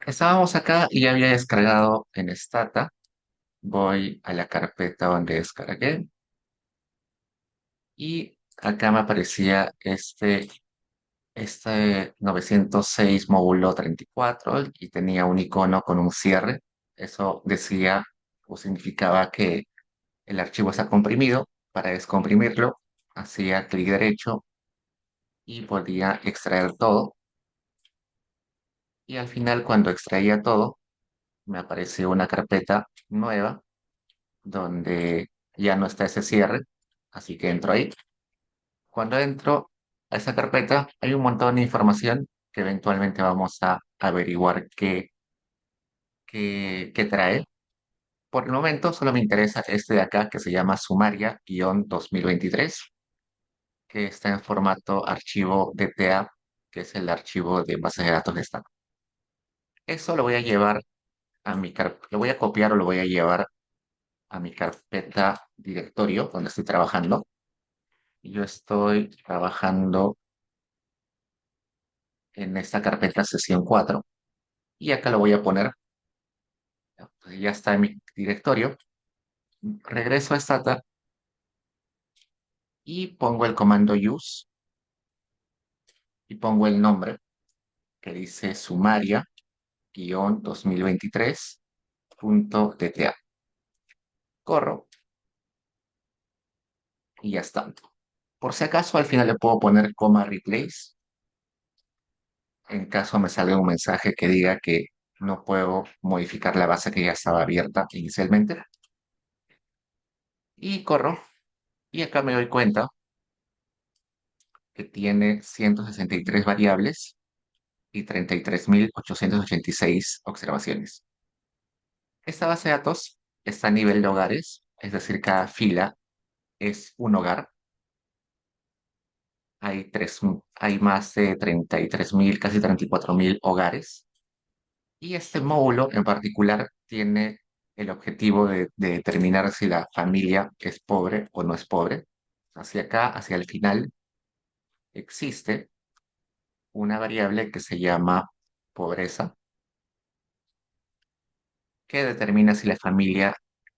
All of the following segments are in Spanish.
Estábamos acá y ya había descargado en Stata. Voy a la carpeta donde descargué y acá me aparecía este 906 módulo 34 y tenía un icono con un cierre. Eso decía o significaba que el archivo está comprimido. Para descomprimirlo, hacía clic derecho y podía extraer todo. Y al final, cuando extraía todo, me apareció una carpeta nueva donde ya no está ese cierre, así que entro ahí. Cuando entro a esa carpeta hay un montón de información que eventualmente vamos a averiguar qué trae. Por el momento solo me interesa este de acá que se llama Sumaria-2023, que está en formato archivo DTA, que es el archivo de base de datos de Stack. Eso lo voy a llevar lo voy a copiar o lo voy a llevar a mi carpeta directorio donde estoy trabajando. Yo estoy trabajando en esta carpeta sesión 4 y acá lo voy a poner. Pues ya está en mi directorio. Regreso a Stata y pongo el comando use y pongo el nombre que dice sumaria-2023.dta. Corro y ya está. Por si acaso al final le puedo poner coma replace en caso me salga un mensaje que diga que no puedo modificar la base que ya estaba abierta inicialmente. Y corro y acá me doy cuenta que tiene 163 variables y 33.886 observaciones. Esta base de datos está a nivel de hogares, es decir, cada fila es un hogar. Hay más de 33.000, casi 34.000 hogares. Y este módulo en particular tiene el objetivo de determinar si la familia es pobre o no es pobre. Hacia acá, hacia el final, existe una variable que se llama pobreza, que determina si la familia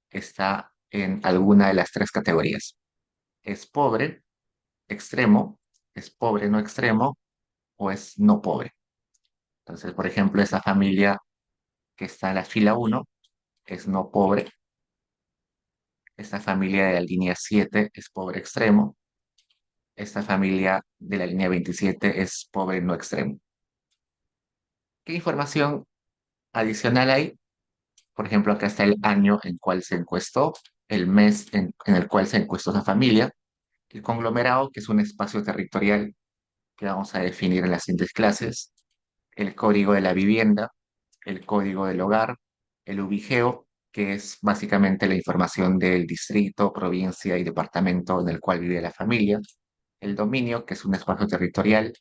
está en alguna de las tres categorías. ¿Es pobre, extremo, es pobre no extremo o es no pobre? Entonces, por ejemplo, esa familia que está en la fila uno es no pobre, esta familia de la línea 7 es pobre extremo, esta familia de la línea 27 es pobre no extremo. ¿Qué información adicional hay? Por ejemplo, acá está el año en cual se encuestó, el mes en el cual se encuestó esa familia, el conglomerado, que es un espacio territorial que vamos a definir en las siguientes clases, el código de la vivienda, el código del hogar, el ubigeo, que es básicamente la información del distrito, provincia y departamento en el cual vive la familia, el dominio, que es un espacio territorial,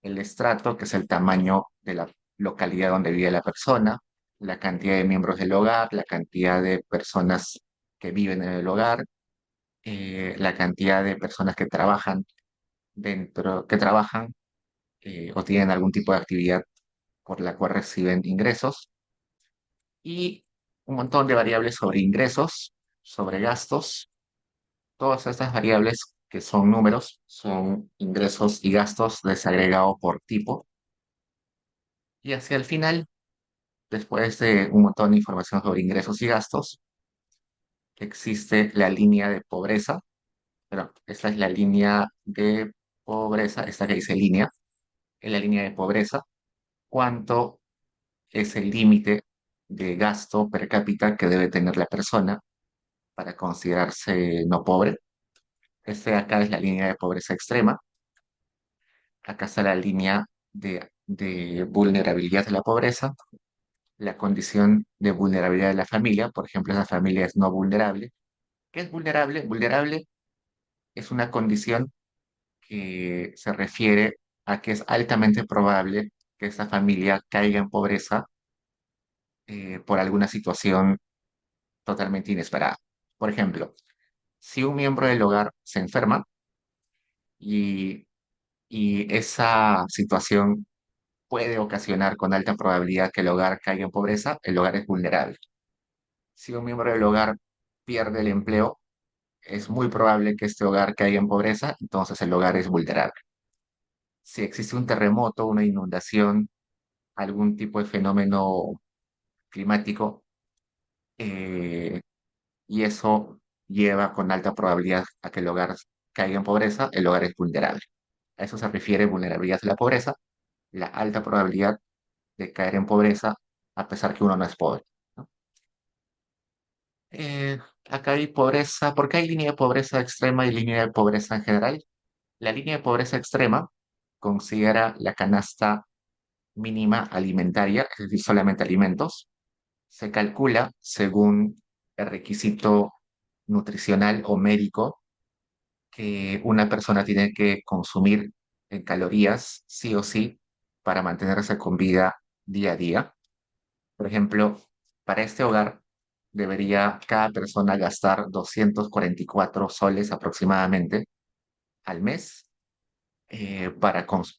el estrato, que es el tamaño de la localidad donde vive la persona, la cantidad de miembros del hogar, la cantidad de personas que viven en el hogar, la cantidad de personas que trabajan o tienen algún tipo de actividad por la cual reciben ingresos y un montón de variables sobre ingresos, sobre gastos. Todas estas variables que son números son ingresos y gastos desagregado por tipo. Y hacia el final, después de un montón de información sobre ingresos y gastos, existe la línea de pobreza. Pero esta es la línea de pobreza, esta que dice línea, es la línea de pobreza. ¿Cuánto es el límite de gasto per cápita que debe tener la persona para considerarse no pobre? Este de acá es la línea de pobreza extrema. Acá está la línea de vulnerabilidad de la pobreza, la condición de vulnerabilidad de la familia. Por ejemplo, esa familia es no vulnerable. ¿Qué es vulnerable? Vulnerable es una condición que se refiere a que es altamente probable que esa familia caiga en pobreza por alguna situación totalmente inesperada. Por ejemplo, si un miembro del hogar se enferma y esa situación puede ocasionar con alta probabilidad que el hogar caiga en pobreza, el hogar es vulnerable. Si un miembro del hogar pierde el empleo, es muy probable que este hogar caiga en pobreza, entonces el hogar es vulnerable. Si existe un terremoto, una inundación, algún tipo de fenómeno climático, eh, y eso lleva con alta probabilidad a que el hogar caiga en pobreza, el hogar es vulnerable. A eso se refiere vulnerabilidad de la pobreza, la alta probabilidad de caer en pobreza a pesar que uno no es pobre, ¿no? Eh, Acá hay pobreza, ¿por qué hay línea de pobreza extrema y línea de pobreza en general? La línea de pobreza extrema considera la canasta mínima alimentaria, es decir, solamente alimentos. Se calcula según el requisito nutricional o médico que una persona tiene que consumir en calorías sí o sí para mantenerse con vida día a día. Por ejemplo, para este hogar debería cada persona gastar 244 soles aproximadamente al mes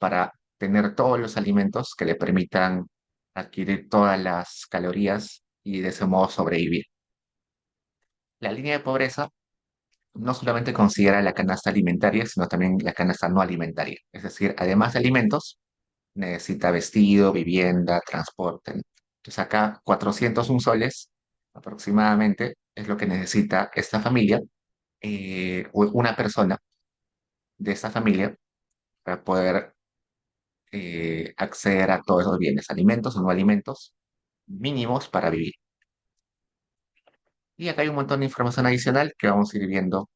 para tener todos los alimentos que le permitan adquirir todas las calorías y de ese modo sobrevivir. La línea de pobreza no solamente considera la canasta alimentaria, sino también la canasta no alimentaria. Es decir, además de alimentos, necesita vestido, vivienda, transporte. Entonces acá 401 soles aproximadamente es lo que necesita esta familia, o una persona de esta familia para poder acceder a todos esos bienes, alimentos o no alimentos mínimos para vivir. Y acá hay un montón de información adicional que vamos a ir viendo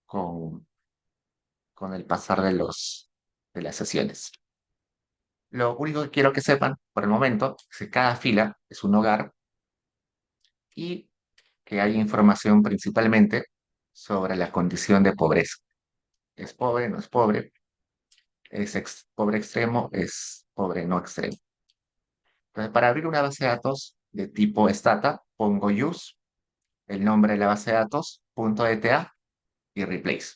con, con el pasar de las sesiones. Lo único que quiero que sepan por el momento es que cada fila es un hogar y que hay información principalmente sobre la condición de pobreza. ¿Es pobre? ¿No es pobre? ¿Es pobre extremo? ¿Es pobre no extremo? Entonces, para abrir una base de datos de tipo Stata, pongo use, el nombre de la base de datos, punto .eta y replace.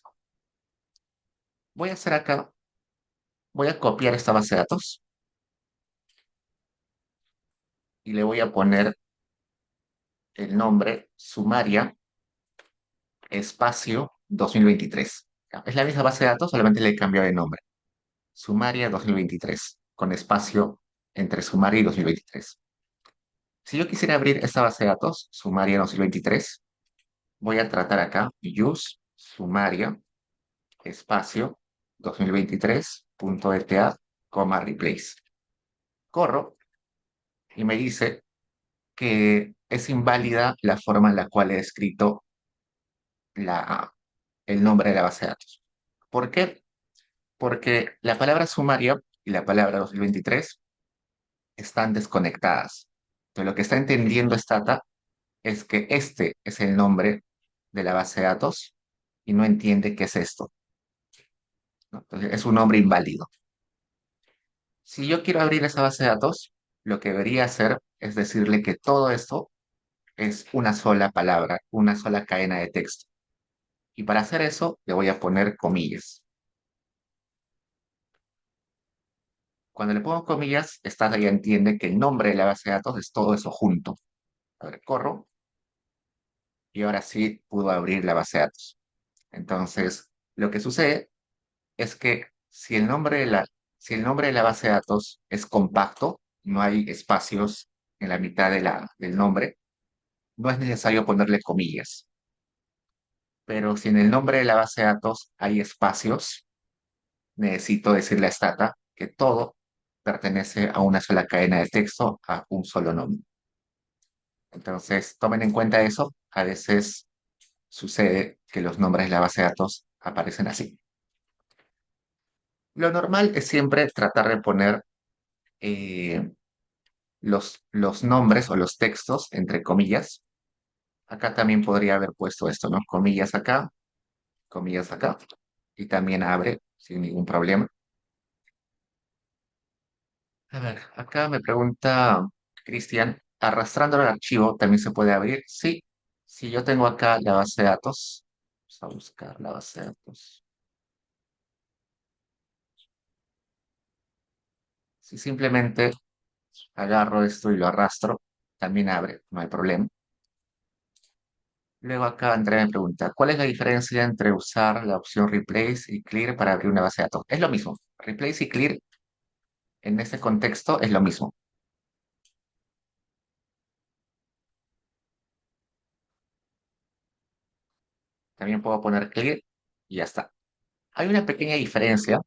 Voy a hacer acá, voy a copiar esta base de datos y le voy a poner el nombre sumaria espacio 2023. Es la misma base de datos, solamente le he cambiado de nombre. Sumaria 2023, con espacio entre Sumaria y 2023. Si yo quisiera abrir esta base de datos, Sumaria 2023, voy a tratar acá, use Sumaria, espacio 2023.eta, replace. Corro y me dice que es inválida la forma en la cual he escrito la, el nombre de la base de datos. ¿Por qué? Porque la palabra sumaria y la palabra 2023 están desconectadas. Entonces, lo que está entendiendo Stata es que este es el nombre de la base de datos y no entiende qué es esto, ¿no? Entonces, es un nombre inválido. Si yo quiero abrir esa base de datos, lo que debería hacer es decirle que todo esto es una sola palabra, una sola cadena de texto. Y para hacer eso, le voy a poner comillas. Cuando le pongo comillas, Stata ya entiende que el nombre de la base de datos es todo eso junto. A ver, corro y ahora sí pudo abrir la base de datos. Entonces, lo que sucede es que si el nombre de la base de datos es compacto, no hay espacios en la mitad del nombre, no es necesario ponerle comillas. Pero si en el nombre de la base de datos hay espacios, necesito decirle a Stata que todo pertenece a una sola cadena de texto, a un solo nombre. Entonces, tomen en cuenta eso. A veces sucede que los nombres de la base de datos aparecen así. Lo normal es siempre tratar de poner eh, los nombres o los textos entre comillas. Acá también podría haber puesto esto, ¿no? Comillas acá, y también abre sin ningún problema. A ver, acá me pregunta Cristian, arrastrando el archivo también se puede abrir. Sí, si yo tengo acá la base de datos, vamos a buscar la base de datos. Si simplemente agarro esto y lo arrastro, también abre, no hay problema. Luego acá Andrea me pregunta, ¿cuál es la diferencia entre usar la opción Replace y Clear para abrir una base de datos? Es lo mismo. Replace y Clear en este contexto es lo mismo. También puedo poner Clear y ya está. Hay una pequeña diferencia,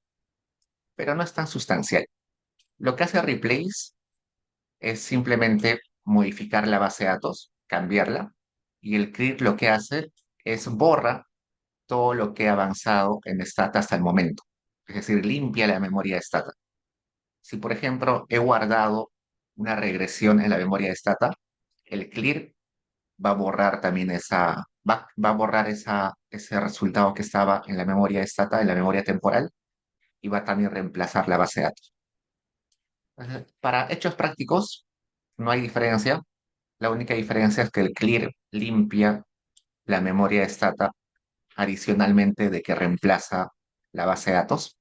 pero no es tan sustancial. Lo que hace Replace es simplemente modificar la base de datos, cambiarla, y el Clear lo que hace es borra todo lo que ha avanzado en Stata hasta el momento. Es decir, limpia la memoria de Stata. Si, por ejemplo, he guardado una regresión en la memoria de Stata, el clear va a borrar también va a borrar ese resultado que estaba en la memoria de Stata, en la memoria temporal, y va a también reemplazar la base de datos. Para hechos prácticos, no hay diferencia. La única diferencia es que el clear limpia la memoria de Stata adicionalmente de que reemplaza la base de datos.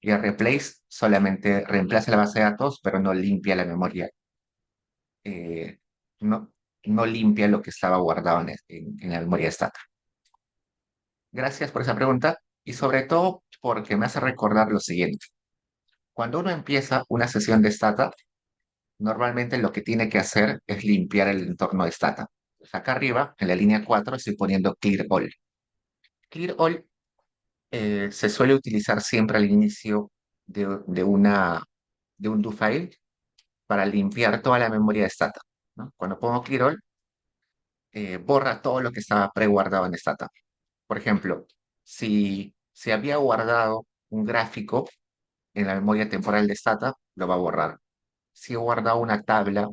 Y el replace solamente reemplaza la base de datos, pero no limpia la memoria, eh, no, no limpia lo que estaba guardado en la memoria estática. Gracias por esa pregunta y sobre todo porque me hace recordar lo siguiente. Cuando uno empieza una sesión de Stata, normalmente lo que tiene que hacer es limpiar el entorno de Stata. Pues acá arriba, en la línea 4 estoy poniendo Clear All. Clear All se suele utilizar siempre al inicio de un do file para limpiar toda la memoria de Stata, ¿no? Cuando pongo Clear All, borra todo lo que estaba preguardado en Stata. Por ejemplo, si había guardado un gráfico en la memoria temporal de Stata, lo va a borrar. Si he guardado una tabla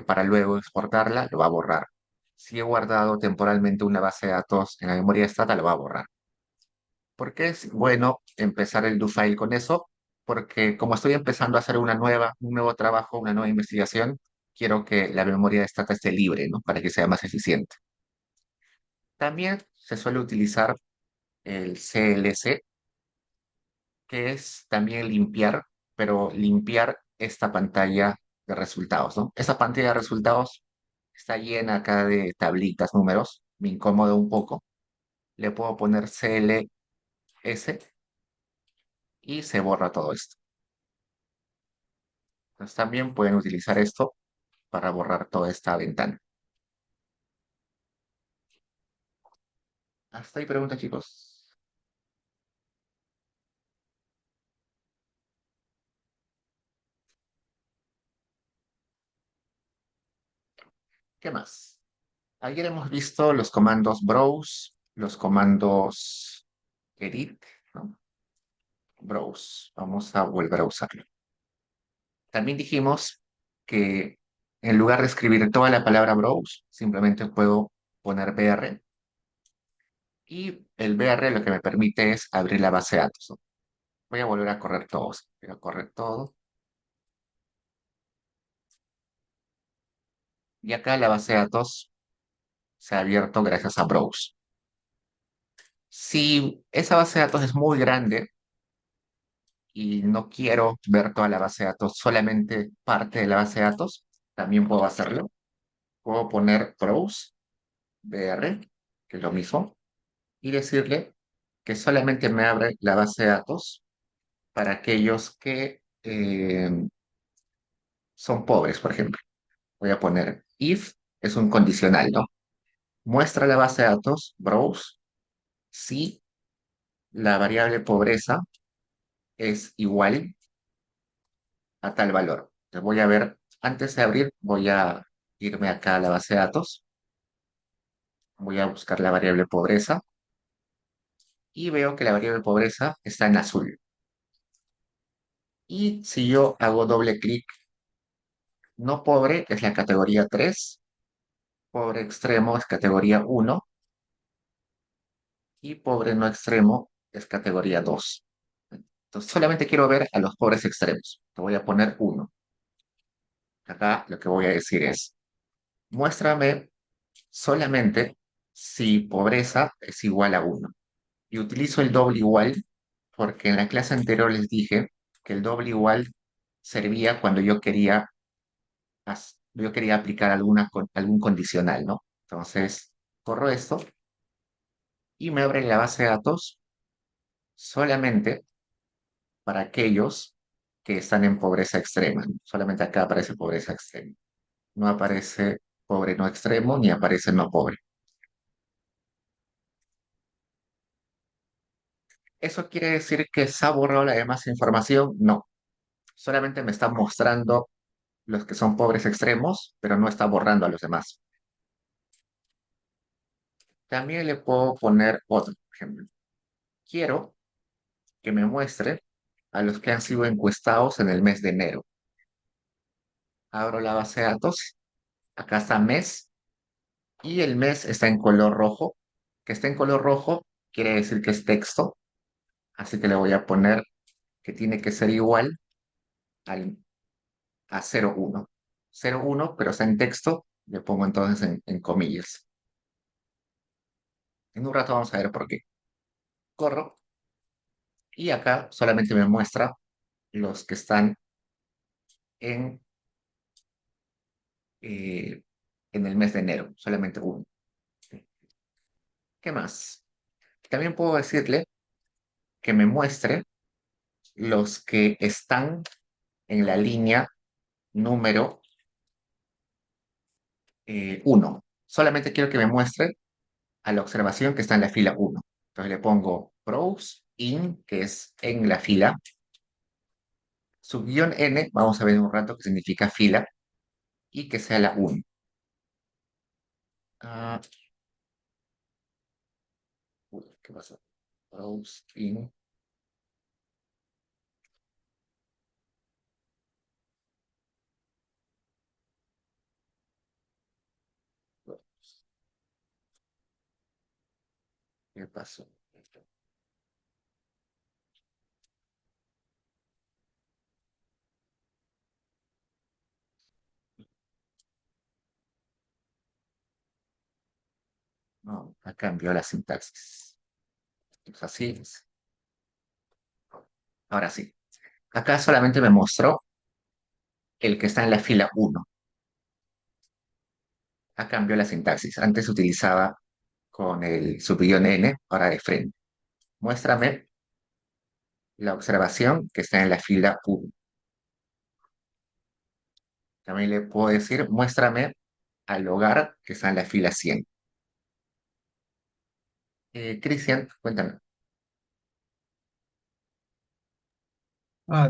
para luego exportarla, lo va a borrar. Si he guardado temporalmente una base de datos en la memoria de Stata, lo va a borrar. ¿Por qué es bueno empezar el do file con eso? Porque como estoy empezando a hacer un nuevo trabajo, una nueva investigación, quiero que la memoria de Stata esté libre, ¿no? Para que sea más eficiente. También se suele utilizar el CLC, que es también limpiar, pero limpiar esta pantalla de resultados, ¿no? Esa pantalla de resultados está llena acá de tablitas, números, me incomoda un poco. Le puedo poner CLS y se borra todo esto. Entonces también pueden utilizar esto para borrar toda esta ventana. Hasta ahí pregunta, chicos. ¿Qué más? Ayer hemos visto los comandos browse, los comandos edit, ¿no? Browse. Vamos a volver a usarlo. También dijimos que en lugar de escribir toda la palabra browse, simplemente puedo poner br y el br lo que me permite es abrir la base de datos, ¿no? Voy a volver a correr todos. Voy a correr todo. Y acá la base de datos se ha abierto gracias a browse. Si esa base de datos es muy grande y no quiero ver toda la base de datos, solamente parte de la base de datos, también puedo hacerlo. Puedo poner browse br, que es lo mismo, y decirle que solamente me abre la base de datos para aquellos que son pobres, por ejemplo. Voy a poner if, es un condicional, ¿no? Muestra la base de datos, browse, si la variable pobreza es igual a tal valor. Entonces voy a ver, antes de abrir, voy a irme acá a la base de datos, voy a buscar la variable pobreza y veo que la variable pobreza está en azul. Y si yo hago doble clic, no pobre es la categoría 3, pobre extremo es categoría 1 y pobre no extremo es categoría 2. Entonces solamente quiero ver a los pobres extremos. Te voy a poner 1. Acá lo que voy a decir es, muéstrame solamente si pobreza es igual a 1. Y utilizo el doble igual porque en la clase anterior les dije que el doble igual servía cuando yo quería aplicar algún condicional, ¿no? Entonces, corro esto y me abre la base de datos solamente para aquellos que están en pobreza extrema. Solamente acá aparece pobreza extrema. No aparece pobre no extremo ni aparece no pobre. ¿Eso quiere decir que se ha borrado la demás información? No. Solamente me está mostrando los que son pobres extremos, pero no está borrando a los demás. También le puedo poner otro ejemplo. Quiero que me muestre a los que han sido encuestados en el mes de enero. Abro la base de datos. Acá está mes y el mes está en color rojo. Que esté en color rojo quiere decir que es texto. Así que le voy a poner que tiene que ser igual al, a 01. 01, pero está en texto. Le pongo entonces en comillas. En un rato vamos a ver por qué. Corro y acá solamente me muestra los que están en, eh, en el mes de enero. Solamente uno. ¿Qué más? También puedo decirle que me muestre los que están en la línea número 1. Solamente quiero que me muestre a la observación que está en la fila 1. Entonces le pongo browse in, que es en la fila, subguión n, vamos a ver en un rato que significa fila, y que sea la 1. Ah, uy, ¿qué pasó? Browse in. ¿Qué pasó? No, acá cambió la sintaxis. Es así. Ahora sí. Acá solamente me mostró el que está en la fila 1. Acá cambió la sintaxis. Antes se utilizaba con el subguión n, ahora de frente. Muéstrame la observación que está en la fila 1. También le puedo decir, muéstrame al hogar que está en la fila 100. Cristian, cuéntame.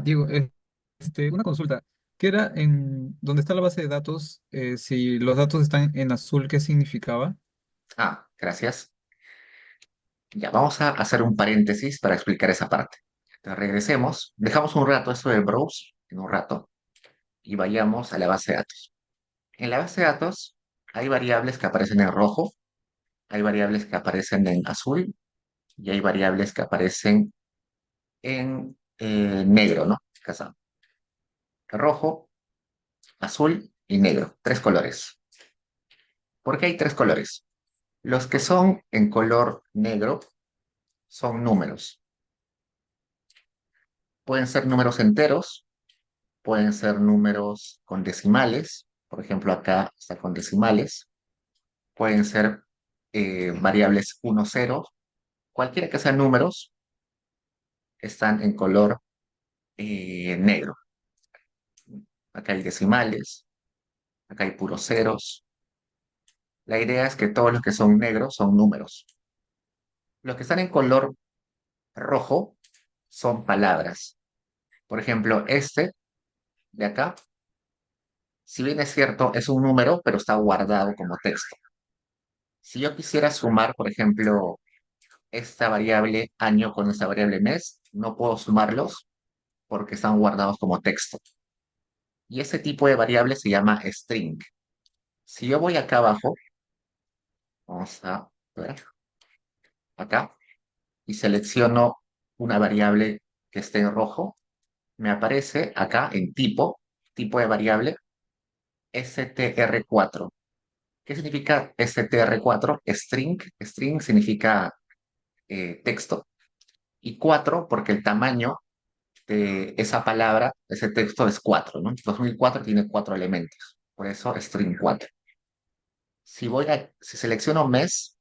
Diego, una consulta. ¿Qué era en donde está la base de datos? Si los datos están en azul, ¿qué significaba? Gracias. Ya, vamos a hacer un paréntesis para explicar esa parte. Entonces, regresemos, dejamos un rato esto de browse, en un rato, y vayamos a la base de datos. En la base de datos hay variables que aparecen en rojo, hay variables que aparecen en azul y hay variables que aparecen en negro, ¿no? Casa. Rojo, azul y negro. Tres colores. ¿Por qué hay tres colores? Los que son en color negro son números. Pueden ser números enteros, pueden ser números con decimales. Por ejemplo, acá está con decimales. Pueden ser variables 1, 0. Cualquiera que sean números están en color negro. Acá hay decimales, acá hay puros ceros. La idea es que todos los que son negros son números. Los que están en color rojo son palabras. Por ejemplo, este de acá, si bien es cierto, es un número, pero está guardado como texto. Si yo quisiera sumar, por ejemplo, esta variable año con esta variable mes, no puedo sumarlos porque están guardados como texto. Y ese tipo de variable se llama string. Si yo voy acá abajo, vamos a ver, acá, y selecciono una variable que esté en rojo, me aparece acá en tipo de variable, str4. ¿Qué significa str4? String. String significa texto. Y 4 porque el tamaño de esa palabra, ese texto es 4, ¿no? 2004 tiene 4 elementos, por eso string 4. Si selecciono mes,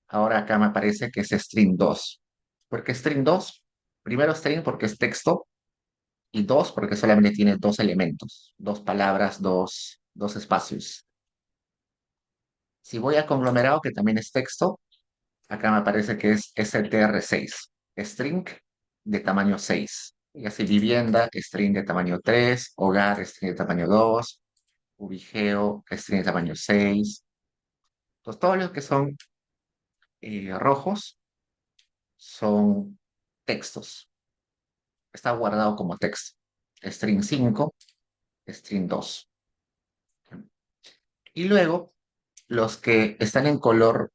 ahora acá me aparece que es string 2. ¿Por qué string 2? Primero string porque es texto y 2 porque solamente tiene dos elementos, dos palabras, dos espacios. Si voy a conglomerado, que también es texto, acá me aparece que es str6, string de tamaño 6. Y así vivienda, string de tamaño 3, hogar, string de tamaño 2, ubigeo, string de tamaño 6. Entonces, todos los que son rojos son textos. Está guardado como texto. String 5, string 2. Y luego, los que están en color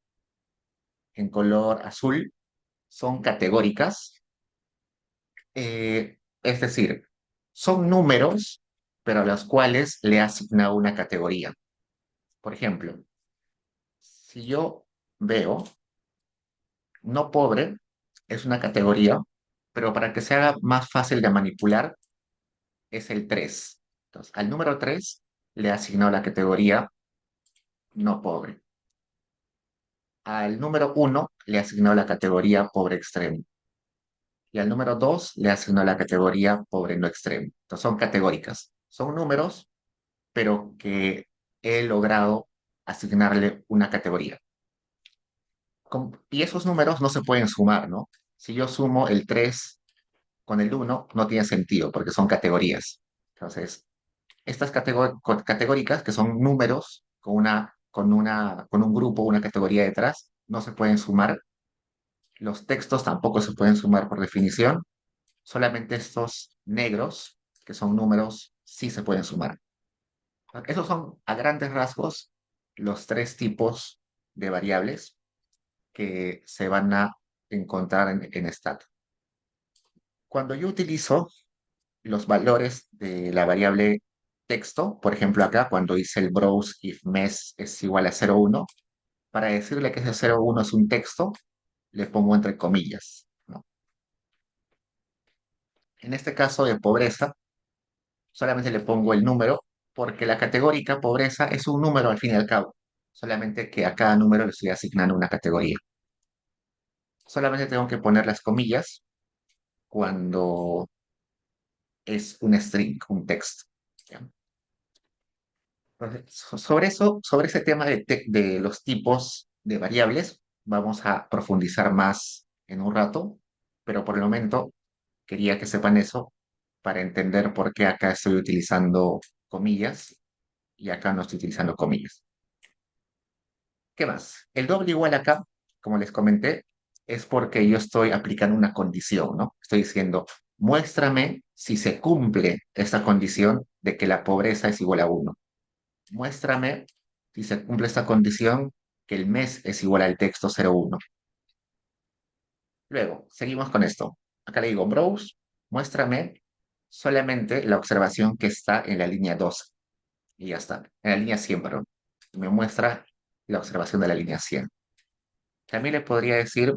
azul, son categóricas. Es decir, son números, pero a los cuales le he asignado una categoría. Por ejemplo, si yo veo no pobre, es una categoría, pero para que se haga más fácil de manipular, es el 3. Entonces, al número 3 le he asignado la categoría no pobre. Al número 1 le he asignado la categoría pobre extremo. Y al número 2 le he asignado la categoría pobre no extremo. Entonces, son categóricas. Son números pero que he logrado asignarle una categoría. Y esos números no se pueden sumar, ¿no? Si yo sumo el 3 con el 1, no tiene sentido porque son categorías. Entonces, estas categóricas, que son números con un grupo, una categoría detrás, no se pueden sumar. Los textos tampoco se pueden sumar por definición. Solamente estos negros, que son números, sí se pueden sumar. Esos son, a grandes rasgos, los tres tipos de variables que se van a encontrar en stat. Cuando yo utilizo los valores de la variable texto, por ejemplo acá, cuando hice el browse if mes es igual a 0,1, para decirle que ese 0,1 es un texto, le pongo entre comillas, ¿no? En este caso de pobreza, solamente le pongo el número, porque la categórica pobreza es un número al fin y al cabo, solamente que a cada número le estoy asignando una categoría. Solamente tengo que poner las comillas cuando es un string, un texto. ¿Ya? Entonces, sobre eso, sobre ese tema de los tipos de variables, vamos a profundizar más en un rato, pero por el momento quería que sepan eso para entender por qué acá estoy utilizando comillas y acá no estoy utilizando comillas. ¿Qué más? El doble igual acá, como les comenté, es porque yo estoy aplicando una condición, ¿no? Estoy diciendo, muéstrame si se cumple esta condición de que la pobreza es igual a 1. Muéstrame si se cumple esta condición que el mes es igual al texto 0,1. Luego, seguimos con esto. Acá le digo, browse, muéstrame solamente la observación que está en la línea 12. Y ya está, en la línea 100, perdón. Me muestra la observación de la línea 100. También le podría decir,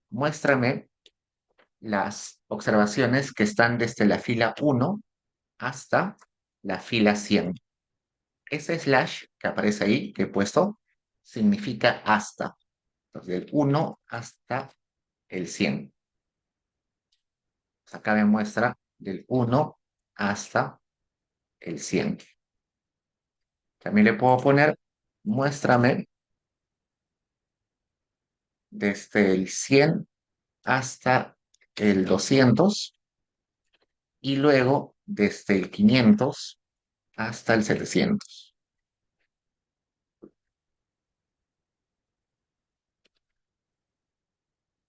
muéstrame las observaciones que están desde la fila 1 hasta la fila 100. Ese slash que aparece ahí, que he puesto, significa hasta. Entonces, del 1 hasta el 100. Pues acá me muestra del 1 hasta el 100. También le puedo poner, muéstrame desde el 100 hasta el 200 y luego desde el 500 hasta el 700.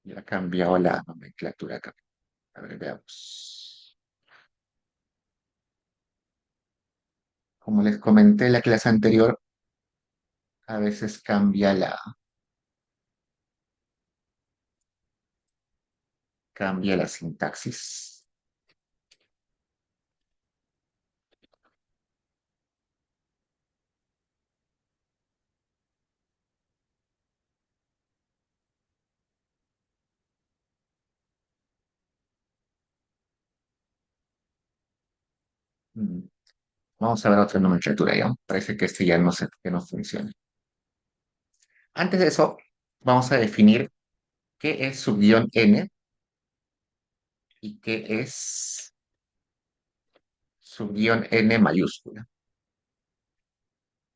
Ya ha cambiado la nomenclatura acá. A ver, veamos. Como les comenté en la clase anterior, a veces cambia la sintaxis. Mm, Vamos a ver otra nomenclatura ya. Parece que este ya no sé, que no funciona. Antes de eso, vamos a definir qué es subguión n y qué es subguión n mayúscula.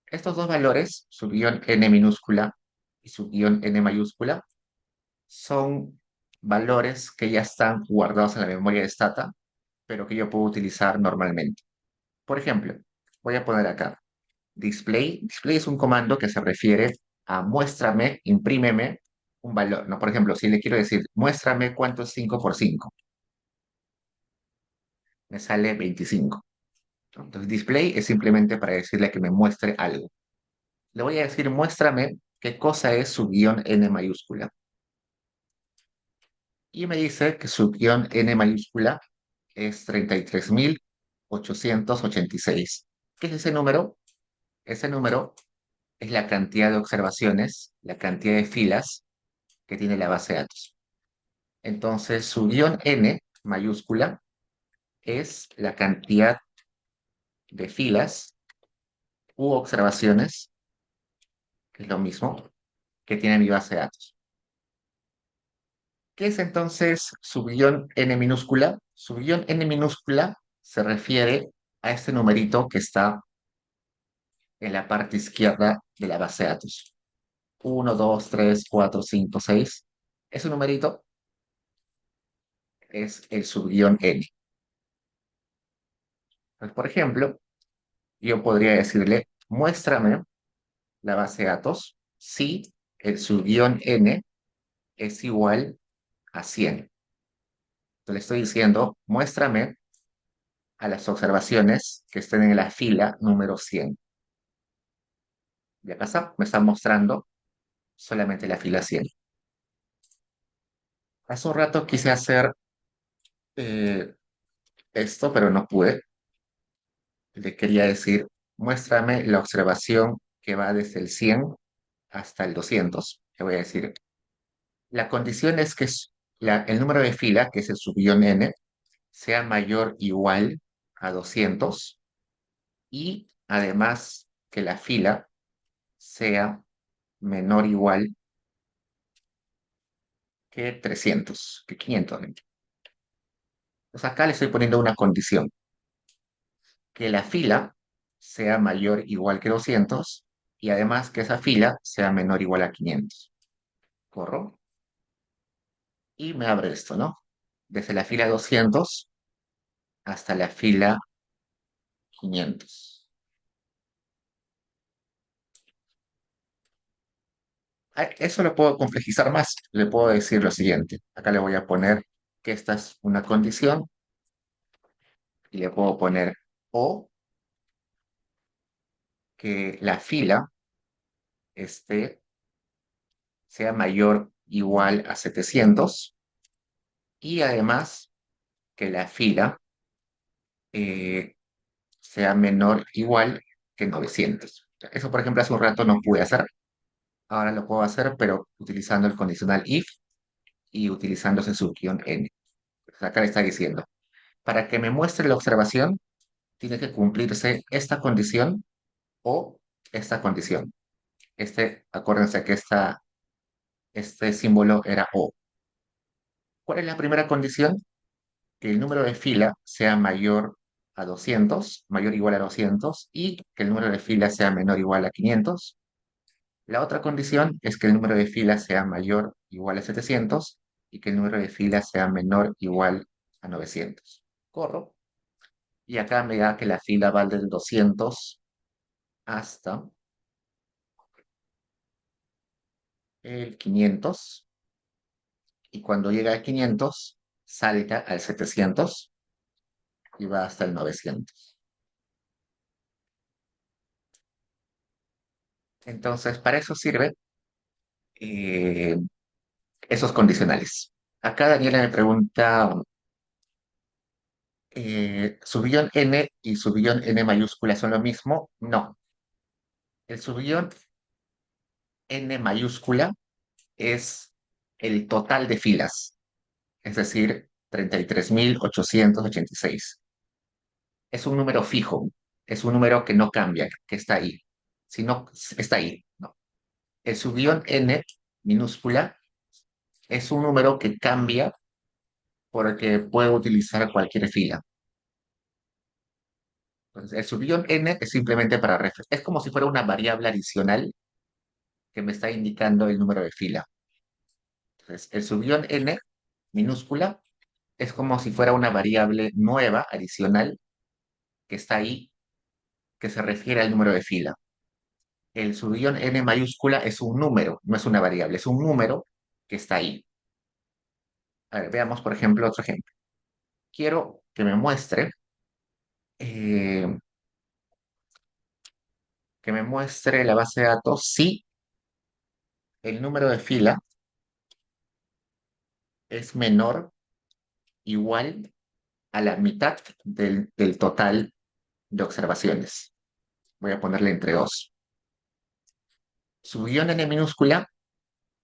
Estos dos valores, subguión n minúscula y subguión n mayúscula, son valores que ya están guardados en la memoria de Stata, pero que yo puedo utilizar normalmente. Por ejemplo, voy a poner acá display. Display es un comando que se refiere a muéstrame, imprímeme un valor, ¿no? Por ejemplo, si le quiero decir muéstrame cuánto es 5 por 5, me sale 25, ¿no? Entonces, display es simplemente para decirle que me muestre algo. Le voy a decir muéstrame qué cosa es su guión n mayúscula. Y me dice que su guión n mayúscula es 33.886. ¿Qué es ese número? Ese número es la cantidad de observaciones, la cantidad de filas que tiene la base de datos. Entonces, su guión n mayúscula es la cantidad de filas u observaciones, que es lo mismo, que tiene mi base de datos. ¿Qué es entonces su guión n minúscula? Su guión n minúscula se refiere a este numerito que está en la parte izquierda de la base de datos. 1, 2, 3, 4, 5, 6. Ese numerito es el subguión n. Pues, por ejemplo, yo podría decirle, muéstrame la base de datos si el subguión n es igual a 100. Entonces le estoy diciendo, muéstrame a las observaciones que estén en la fila número 100. Y acá está, me está mostrando solamente la fila 100. Hace un rato quise hacer eh, esto, pero no pude. Le quería decir, muéstrame la observación que va desde el 100 hasta el 200. Le voy a decir, la condición es que el número de fila, que es el subguión n, sea mayor o igual a 200 y además que la fila sea menor o igual que 300, que 500. Pues acá le estoy poniendo una condición, que la fila sea mayor o igual que 200 y además que esa fila sea menor o igual a 500. Corro y me abre esto, ¿no? Desde la fila 200 hasta la fila 500. Eso lo puedo complejizar más. Le puedo decir lo siguiente. Acá le voy a poner que esta es una condición y le puedo poner o que la fila este, sea mayor o igual a 700 y además que la fila eh, sea menor o igual que 900. Eso, por ejemplo, hace un rato no pude hacer. Ahora lo puedo hacer, pero utilizando el condicional if y utilizando ese subguión n. Pues acá le está diciendo, para que me muestre la observación, tiene que cumplirse esta condición o esta condición. Acuérdense que este símbolo era O. ¿Cuál es la primera condición? Que el número de fila sea mayor a 200, mayor o igual a 200, y que el número de fila sea menor o igual a 500. La otra condición es que el número de fila sea mayor o igual a 700 y que el número de fila sea menor o igual a 900. Corro. Y acá me da que la fila va del 200 hasta el 500 y cuando llega al 500 salta al 700 y va hasta el 900. Entonces, para eso sirve eh, esos condicionales. Acá Daniela me pregunta, ¿su guión n y su guión n mayúscula son lo mismo? No. El subguión n mayúscula es el total de filas, es decir, 33.886. es un número fijo, es un número que no cambia, que está ahí. Si no, está ahí, ¿no? El subión n minúscula es un número que cambia porque puedo utilizar cualquier fila. Entonces, el subión n es simplemente para es como si fuera una variable adicional que me está indicando el número de fila. Entonces, el subión n minúscula es como si fuera una variable nueva, adicional, que está ahí, que se refiere al número de fila. El subión n mayúscula es un número, no es una variable, es un número que está ahí. A ver, veamos, por ejemplo, otro ejemplo. Quiero eh, que me muestre la base de datos si el número de fila es menor, igual a la mitad del total de observaciones. Voy a ponerle entre dos. Su guión n minúscula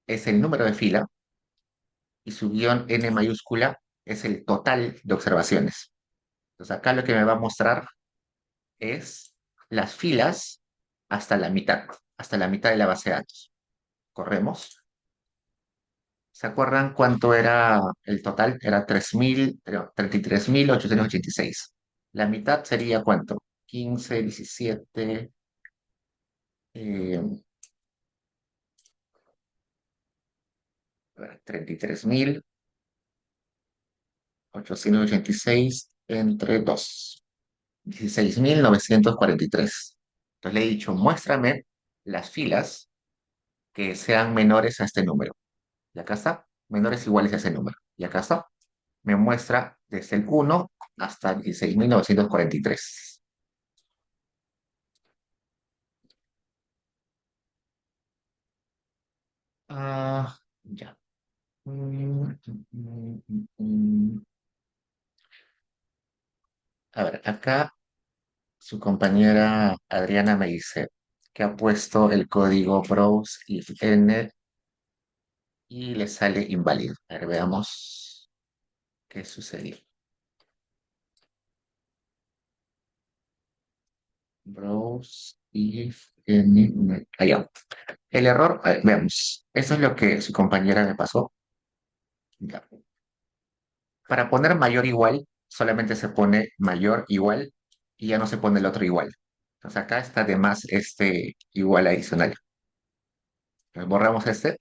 es el número de fila y su guión n mayúscula es el total de observaciones. Entonces acá lo que me va a mostrar es las filas hasta la mitad de la base de datos. Corremos. ¿Se acuerdan cuánto era el total? Era 33.886. La mitad sería ¿cuánto? 15, 17, eh, 33.886 entre 2. 16.943. Entonces le he dicho, muéstrame las filas que sean menores a este número. Y acá está, menores iguales a ese número. Y acá está, me muestra desde el 1 hasta 16.943. Ah, ya. Mm. A ver, acá su compañera Adriana me dice que ha puesto el código browse if n y le sale inválido. A ver, veamos qué sucedió. Browse if n. Allá. El error, a ver, veamos. Eso es lo que su compañera me pasó. Ya. Para poner mayor igual, solamente se pone mayor igual y ya no se pone el otro igual. Entonces acá está de más este igual adicional. Entonces borramos este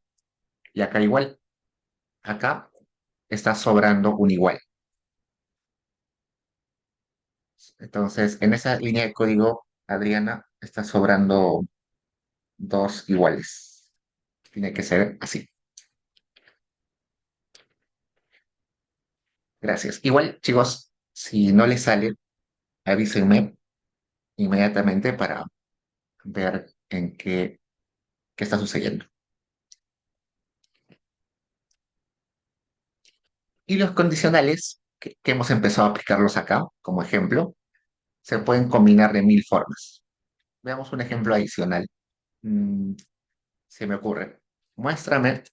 y acá igual. Acá está sobrando un igual. Entonces en esa línea de código, Adriana, está sobrando dos iguales. Tiene que ser así. Gracias. Igual, chicos, si no les sale, avísenme inmediatamente para ver qué está sucediendo. Y los condicionales, que hemos empezado a aplicarlos acá, como ejemplo, se pueden combinar de mil formas. Veamos un ejemplo adicional. Mm, Se me ocurre. Muéstrame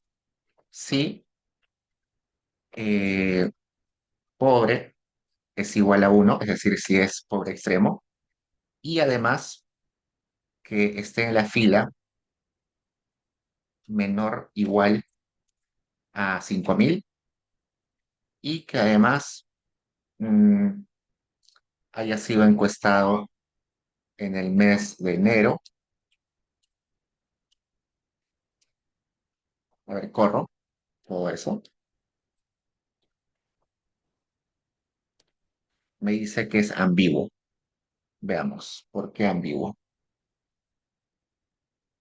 si eh, pobre es igual a uno, es decir, si es pobre extremo, y además que esté en la fila menor o igual a 5.000 y que además mm, haya sido encuestado en el mes de enero. A ver, corro todo eso. Me dice que es ambiguo. Veamos, ¿por qué ambiguo?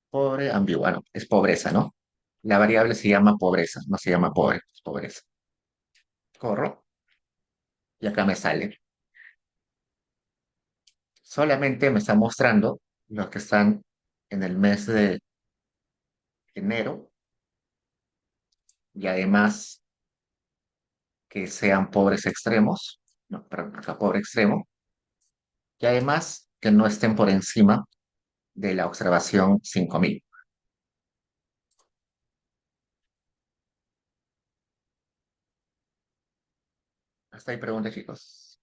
Pobre, ambiguo. Bueno, es pobreza, ¿no? La variable se llama pobreza, no se llama pobre, es pobreza. Corro y acá me sale. Solamente me está mostrando los que están en el mes de enero y además que sean pobres extremos, no, perdón, acá pobre extremo, y además que no estén por encima de la observación 5.000. Hasta ahí pregunta, chicos.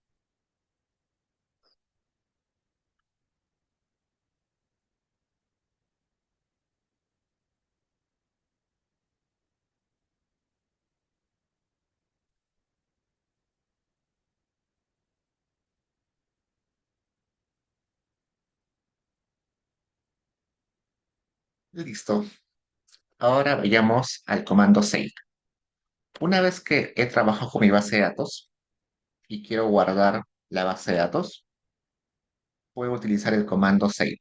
Listo. Ahora vayamos al comando save. Una vez que he trabajado con mi base de datos y quiero guardar la base de datos, puedo utilizar el comando save.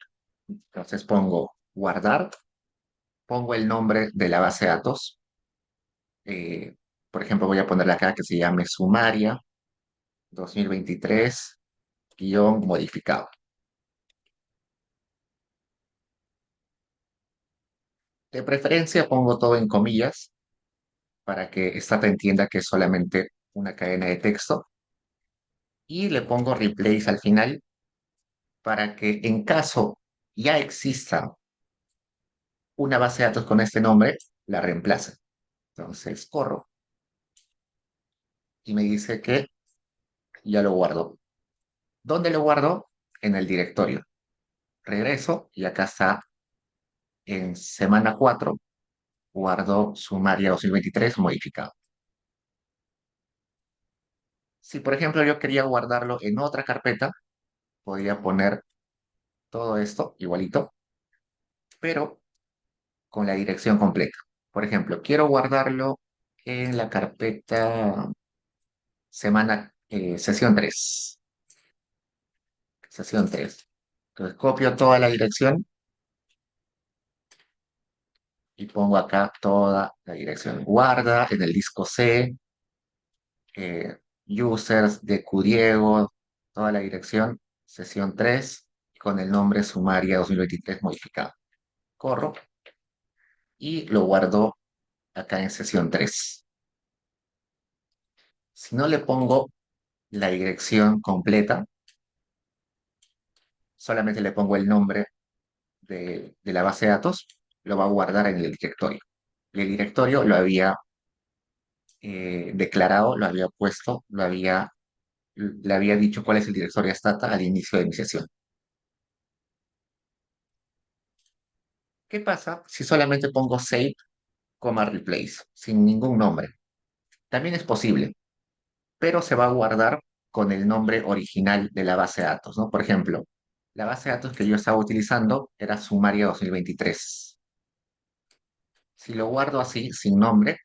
Entonces pongo guardar, pongo el nombre de la base de datos. eh, por ejemplo, voy a ponerle acá que se llame sumaria 2023-modificado. De preferencia pongo todo en comillas para que esta te entienda que es solamente una cadena de texto y le pongo replace al final para que en caso ya exista una base de datos con este nombre, la reemplace. Entonces corro y me dice que ya lo guardo. ¿Dónde lo guardo? En el directorio. Regreso y acá está en semana 4 guardo sumaria 2023 modificado. Si por ejemplo yo quería guardarlo en otra carpeta, podría poner todo esto igualito, pero con la dirección completa. Por ejemplo, quiero guardarlo en la carpeta sesión 3. Sesión 3. Entonces copio toda la dirección y pongo acá toda la dirección. Guarda en el disco C, eh, users de Qdiego, toda la dirección, sesión 3 con el nombre sumaria 2023 modificado. Corro y lo guardo acá en sesión 3. Si no le pongo la dirección completa, solamente le pongo el nombre de la base de datos, lo va a guardar en el directorio. El directorio lo había declarado, lo había puesto, le había dicho cuál es el directorio Stata al inicio de mi sesión. ¿Qué pasa si solamente pongo save, replace, sin ningún nombre? También es posible, pero se va a guardar con el nombre original de la base de datos, ¿no? Por ejemplo, la base de datos que yo estaba utilizando era Sumaria 2023. Si lo guardo así, sin nombre,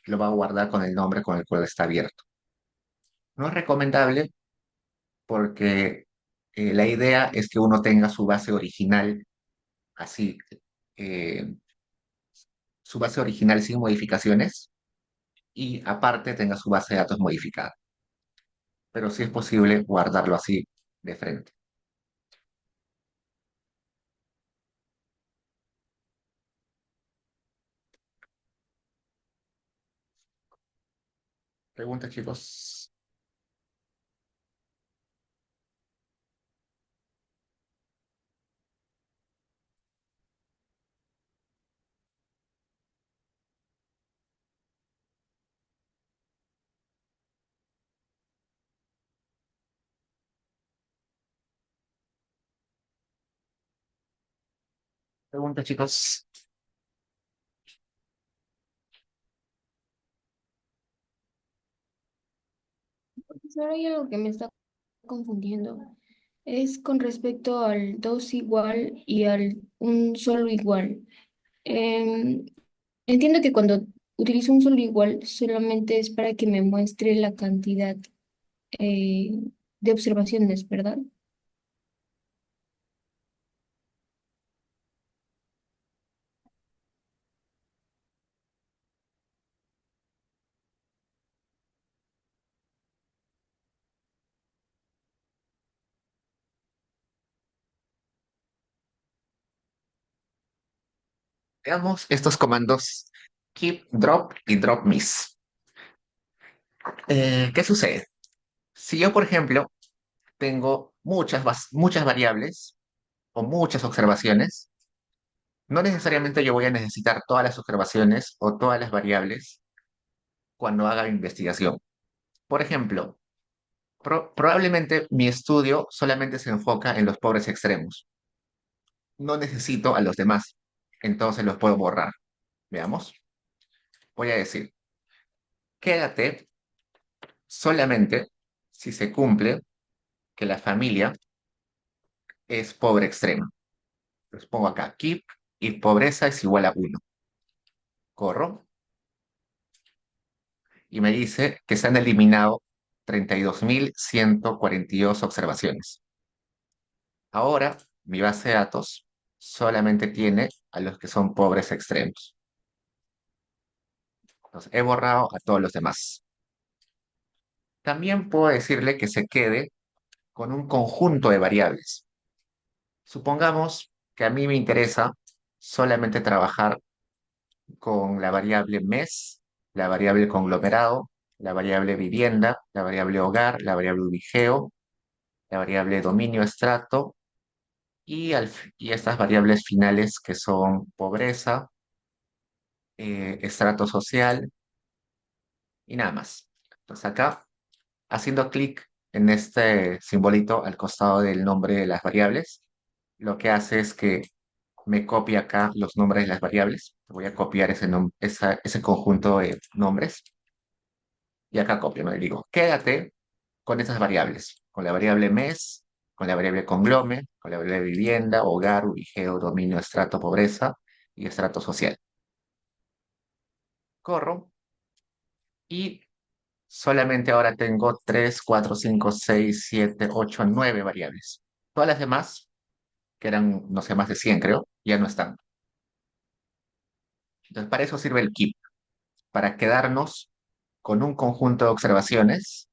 lo va a guardar con el nombre con el cual está abierto. No es recomendable porque la idea es que uno tenga su base original así, eh, su base original sin modificaciones y aparte tenga su base de datos modificada. Pero sí es posible guardarlo así de frente. Preguntas, chicos. Preguntas, chicos. Ahora hay algo que me está confundiendo. Es con respecto al dos igual y al un solo igual. Em, Entiendo que cuando utilizo un solo igual solamente es para que me muestre la cantidad eh, de observaciones, ¿verdad? Veamos estos comandos keep, drop y drop miss. ¿Qué sucede? Si yo, por ejemplo, tengo muchas variables o muchas observaciones, no necesariamente yo voy a necesitar todas las observaciones o todas las variables cuando haga mi investigación. Por ejemplo, probablemente mi estudio solamente se enfoca en los pobres extremos. No necesito a los demás, entonces los puedo borrar. Veamos. Voy a decir, quédate solamente si se cumple que la familia es pobre extrema. Los pongo acá, keep, y pobreza es igual a 1. Corro y me dice que se han eliminado 32.142 observaciones. Ahora, mi base de datos solamente tiene a los que son pobres extremos. Entonces, he borrado a todos los demás. También puedo decirle que se quede con un conjunto de variables. Supongamos que a mí me interesa solamente trabajar con la variable mes, la variable conglomerado, la variable vivienda, la variable hogar, la variable ubiceo, la variable dominio estrato y estas variables finales que son pobreza, estrato social y nada más. Entonces acá, haciendo clic en este simbolito al costado del nombre de las variables, lo que hace es que me copia acá los nombres de las variables. Voy a copiar ese conjunto de nombres y acá copio, ¿no? Y digo, quédate con esas variables, con la variable mes, con la variable conglome, con la variable vivienda, hogar, ubigeo, dominio, estrato, pobreza y estrato social. Corro y solamente ahora tengo 3, 4, 5, 6, 7, 8, 9 variables. Todas las demás, que eran, no sé, más de 100 creo, ya no están. Entonces, para eso sirve el keep, para quedarnos con un conjunto de observaciones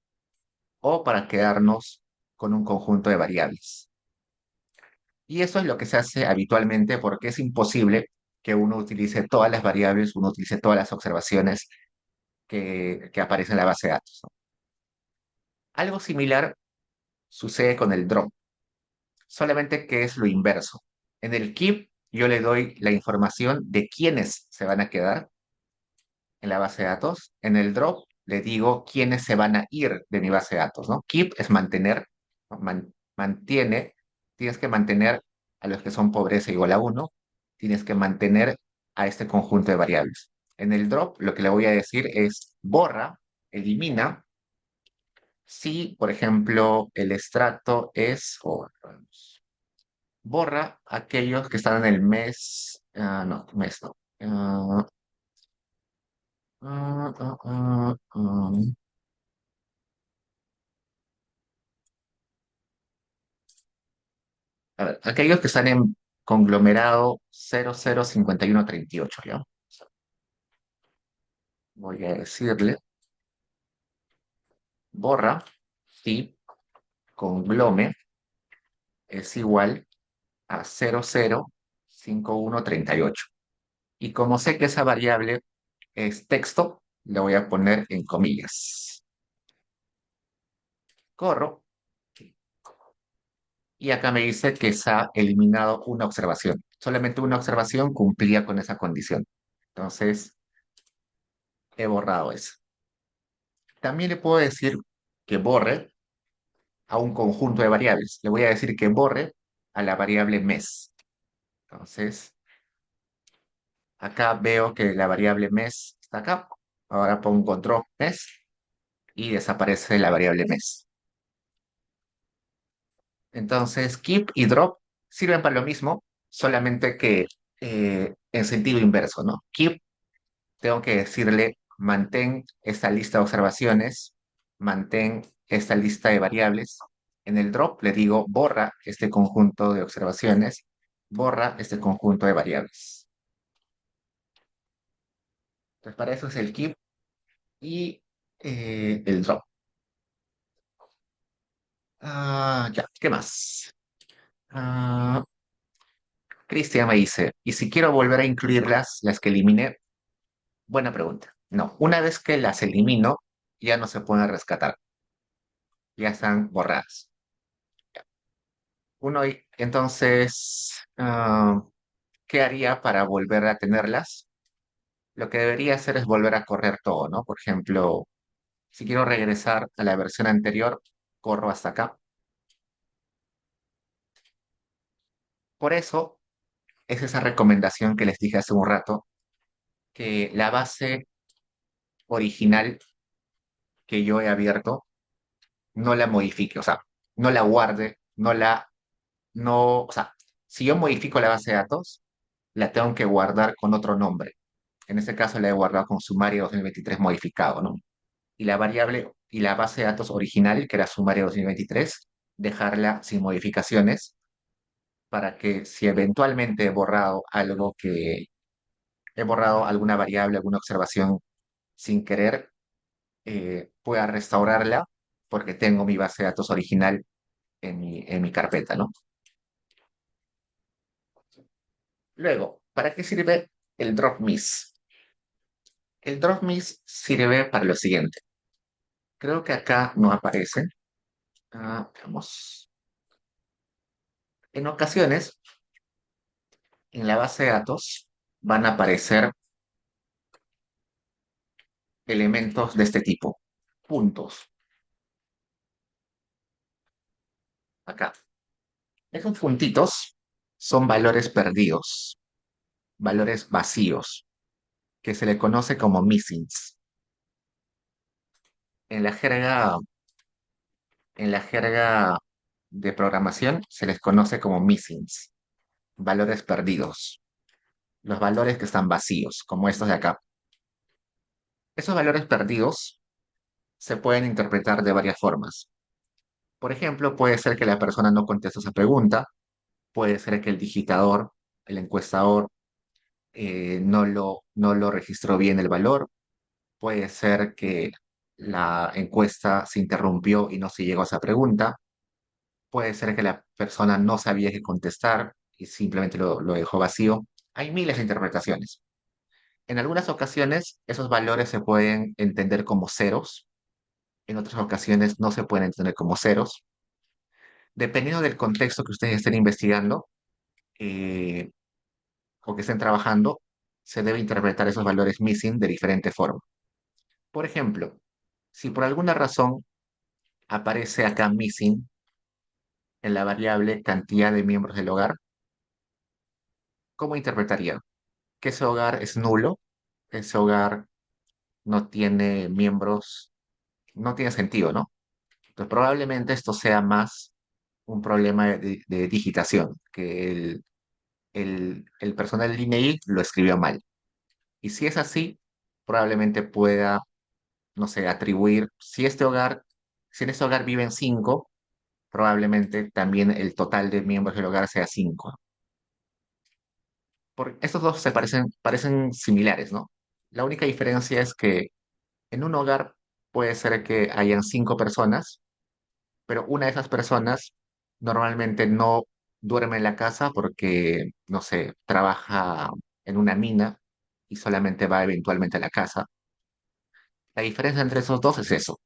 o para quedarnos con un conjunto de variables. Y eso es lo que se hace habitualmente porque es imposible que uno utilice todas las variables, uno utilice todas las observaciones que aparecen en la base de datos, ¿no? Algo similar sucede con el drop, solamente que es lo inverso. En el keep yo le doy la información de quiénes se van a quedar en la base de datos. En el drop le digo quiénes se van a ir de mi base de datos, ¿no? Keep es mantener, ¿no? Mantiene, tienes que mantener a los que son pobreza igual a 1, tienes que mantener a este conjunto de variables. En el drop lo que le voy a decir es borra, elimina, si, por ejemplo, el extracto es, borra aquellos que están en el mes, no, mes no. Ah, ah, ah, ah. A ver, aquellos que están en conglomerado 005138, ¿ya? Voy a decirle, borra si conglome es igual a 005138. Y como sé que esa variable es texto, le voy a poner en comillas. Corro y acá me dice que se ha eliminado una observación. Solamente una observación cumplía con esa condición. Entonces, he borrado eso. También le puedo decir que borre a un conjunto de variables. Le voy a decir que borre a la variable mes. Entonces, acá veo que la variable mes está acá. Ahora pongo drop mes y desaparece la variable mes. Entonces, keep y drop sirven para lo mismo, solamente que en sentido inverso, ¿no? Keep, tengo que decirle mantén esta lista de observaciones, mantén esta lista de variables. En el drop le digo borra este conjunto de observaciones, borra este conjunto de variables. Entonces, para eso es el keep y el drop. Ya, ¿qué más? Ah, Cristian me dice, ¿y si quiero volver a incluirlas, las que eliminé? Buena pregunta. No, una vez que las elimino, ya no se pueden rescatar, ya están borradas. Entonces, ¿qué haría para volver a tenerlas? Lo que debería hacer es volver a correr todo, ¿no? Por ejemplo, si quiero regresar a la versión anterior, corro hasta acá. Por eso es esa recomendación que les dije hace un rato, que la base original que yo he abierto no la modifique, o sea, no la guarde, no, o sea, si yo modifico la base de datos, la tengo que guardar con otro nombre. En este caso la he guardado con sumario 2023 modificado, ¿no? Y la variable y la base de datos original, que era sumario 2023, dejarla sin modificaciones para que si eventualmente he borrado alguna variable, alguna observación sin querer, pueda restaurarla porque tengo mi base de datos original en mi carpeta, ¿no? Luego, ¿para qué sirve el drop miss? El drop miss sirve para lo siguiente. Creo que acá no aparece. Veamos. En ocasiones, en la base de datos van a aparecer elementos de este tipo. Puntos. Acá. Esos puntitos son valores perdidos, valores vacíos, que se le conoce como missings. En la jerga, en la jerga de programación se les conoce como missings, valores perdidos, los valores que están vacíos, como estos de acá. Esos valores perdidos se pueden interpretar de varias formas. Por ejemplo, puede ser que la persona no conteste esa pregunta, puede ser que el digitador, el encuestador, no lo registró bien el valor, puede ser que la encuesta se interrumpió y no se llegó a esa pregunta, puede ser que la persona no sabía qué contestar y simplemente lo dejó vacío. Hay miles de interpretaciones. En algunas ocasiones, esos valores se pueden entender como ceros, en otras ocasiones no se pueden entender como ceros. Dependiendo del contexto que ustedes estén investigando eh, o que estén trabajando, se debe interpretar esos valores missing de diferente forma. Por ejemplo, si por alguna razón aparece acá missing en la variable cantidad de miembros del hogar, ¿cómo interpretaría? Que ese hogar es nulo, ese hogar no tiene miembros, no tiene sentido, ¿no? Entonces probablemente esto sea más un problema de digitación, que el personal del INEI lo escribió mal. Y si es así, probablemente pueda, no sé, atribuir, si en este hogar viven cinco, probablemente también el total de miembros del hogar sea cinco. Porque estos dos parecen similares, ¿no? La única diferencia es que en un hogar puede ser que hayan cinco personas, pero una de esas personas normalmente no duerme en la casa porque, no sé, trabaja en una mina y solamente va eventualmente a la casa. La diferencia entre esos dos es eso.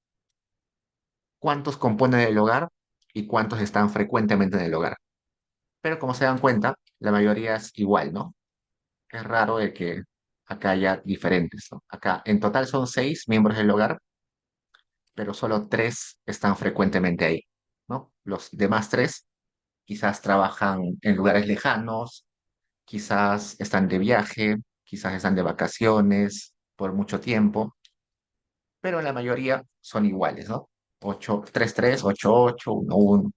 ¿Cuántos componen el hogar y cuántos están frecuentemente en el hogar? Pero como se dan cuenta, la mayoría es igual, ¿no? Es raro de que acá haya diferentes, ¿no? Acá en total son seis miembros del hogar, pero solo tres están frecuentemente ahí, ¿no? Los demás tres quizás trabajan en lugares lejanos, quizás están de viaje, quizás están de vacaciones por mucho tiempo, pero la mayoría son iguales, ¿no? 8 3 3 8 8 1 1.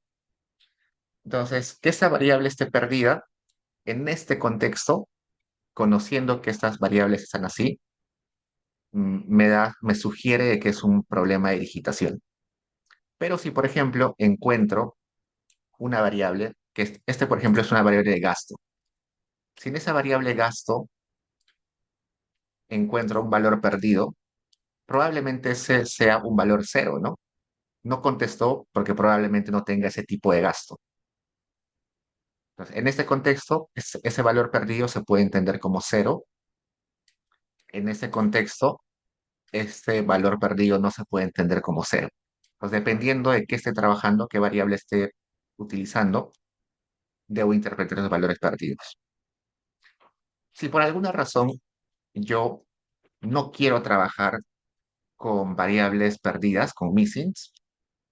Entonces, que esta variable esté perdida en este contexto, conociendo que estas variables están así, me sugiere de que es un problema de digitación. Pero si, por ejemplo, encuentro una variable, este, por ejemplo, es una variable de gasto. Si en esa variable gasto encuentro un valor perdido, probablemente ese sea un valor cero, ¿no? No contestó porque probablemente no tenga ese tipo de gasto. Entonces, en este contexto, ese valor perdido se puede entender como cero. En ese contexto, este valor perdido no se puede entender como cero. Pues dependiendo de qué esté trabajando, qué variable esté utilizando, debo interpretar los valores perdidos. Si por alguna razón yo no quiero trabajar con variables perdidas, con missings,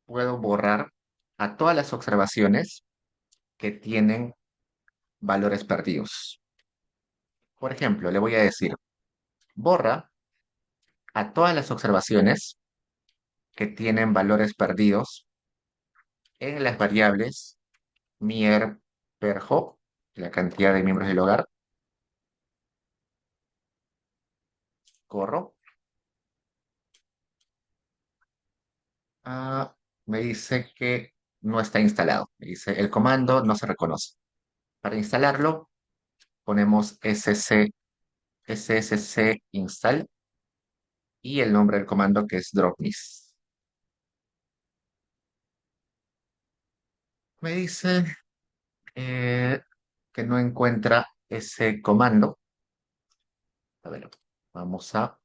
puedo borrar a todas las observaciones que tienen valores perdidos. Por ejemplo, le voy a decir, borra a todas las observaciones que tienen valores perdidos en las variables mier per hop, la cantidad de miembros del hogar, corro. Ah, me dice que no está instalado. Me dice el comando no se reconoce. Para instalarlo, ponemos scsc install y el nombre del comando que es dropnis. Me dice eh, que no encuentra ese comando. A ver, vamos a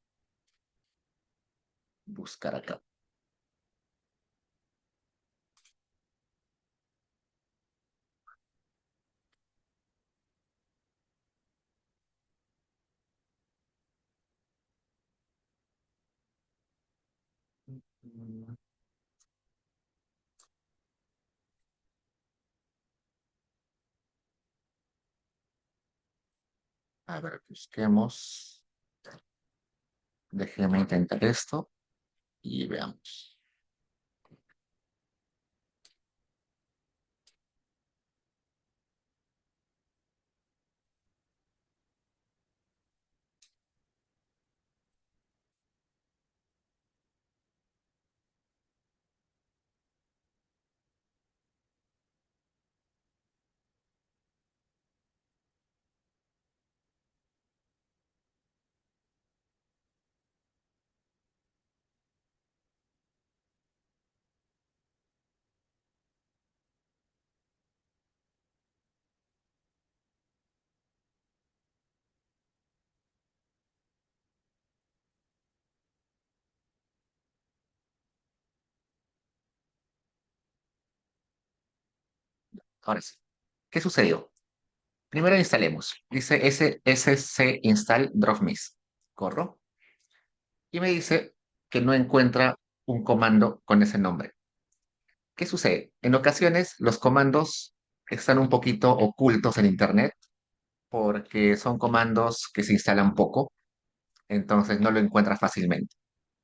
buscar acá. A ver, busquemos. Déjeme intentar esto y veamos. Ahora sí. ¿Qué sucedió? Primero instalemos. Dice scsc install dropmis. Corro. Y me dice que no encuentra un comando con ese nombre. ¿Qué sucede? En ocasiones los comandos están un poquito ocultos en Internet porque son comandos que se instalan poco, entonces no lo encuentra fácilmente.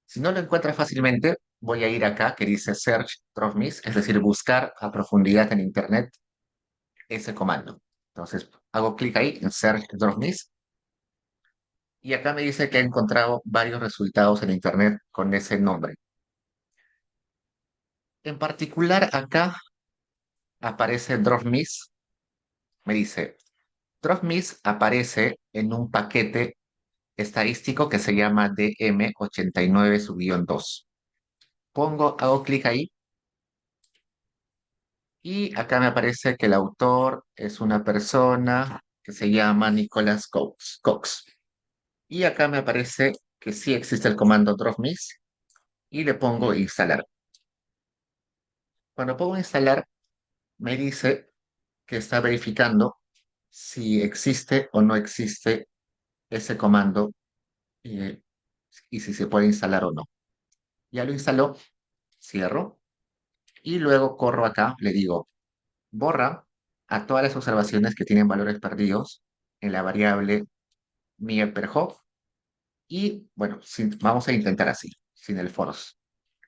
Si no lo encuentra fácilmente, voy a ir acá que dice Search Drop es decir, buscar a profundidad en Internet ese comando. Entonces hago clic ahí en Search Drop y acá me dice que ha encontrado varios resultados en Internet con ese nombre. En particular, acá aparece DropMiss. Me dice, DropMiss aparece en un paquete estadístico que se llama DM89-2. Hago clic ahí y acá me aparece que el autor es una persona que se llama Nicholas Cox. Y acá me aparece que sí existe el comando DropMiss y le pongo instalar. Cuando pongo instalar, me dice que está verificando si existe o no existe ese comando eh, y si se puede instalar o no. Ya lo instaló, cierro y luego corro acá, le digo, borra a todas las observaciones que tienen valores perdidos en la variable mieperhof y bueno, vamos a intentar así, sin el force.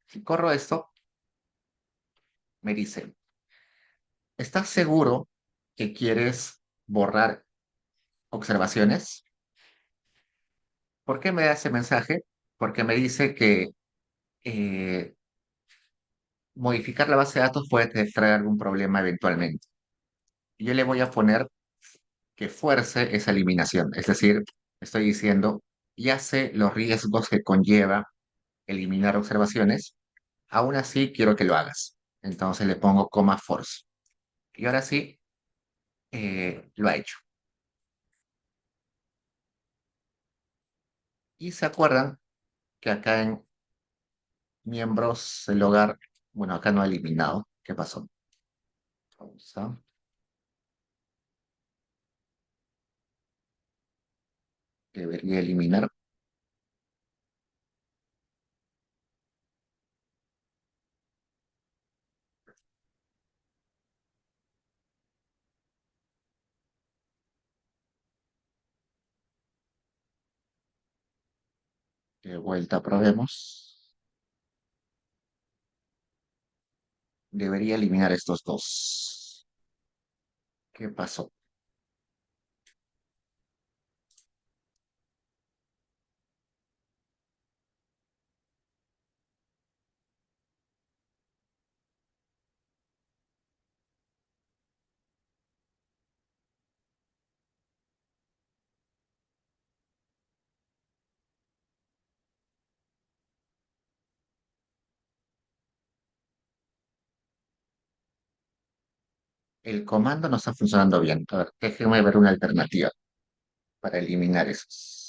Si corro esto, me dice, ¿estás seguro que quieres borrar observaciones? ¿Por qué me da ese mensaje? Porque me dice que eh, modificar la base de datos puede traer algún problema eventualmente. Yo le voy a poner que fuerce esa eliminación. Es decir, estoy diciendo, ya sé los riesgos que conlleva eliminar observaciones, aún así quiero que lo hagas. Entonces le pongo coma force. Y ahora sí, lo ha hecho. Y se acuerdan que acá en miembros del hogar, bueno, acá no ha eliminado. ¿Qué pasó? Pausa. Debería eliminar. De vuelta, probemos. Debería eliminar estos dos. ¿Qué pasó? El comando no está funcionando bien. A ver, déjenme ver una alternativa para eliminar esos.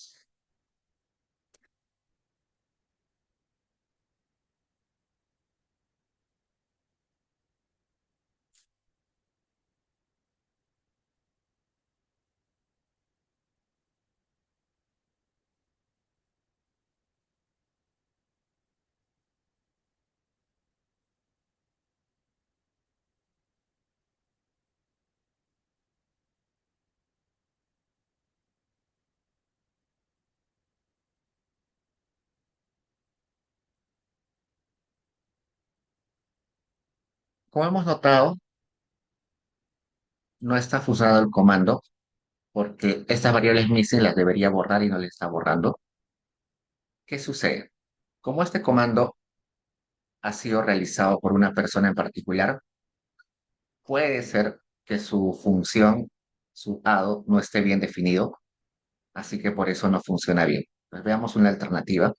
Como hemos notado, no está funcionando el comando porque estas variables missing las debería borrar y no le está borrando. ¿Qué sucede? Como este comando ha sido realizado por una persona en particular, puede ser que su función, su ADO, no esté bien definido, así que por eso no funciona bien. Pues veamos una alternativa.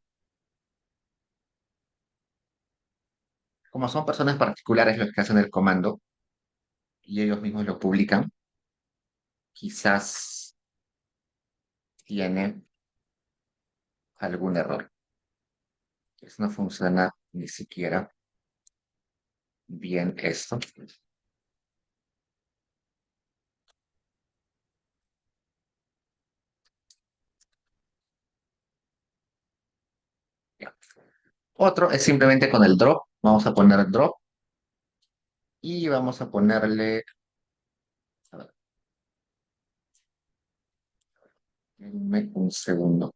Como son personas particulares los que hacen el comando y ellos mismos lo publican, quizás tiene algún error. Pues no funciona ni siquiera bien esto. Ya. Otro es simplemente con el drop. Vamos a poner drop y vamos a ponerle, a ver, denme un segundo,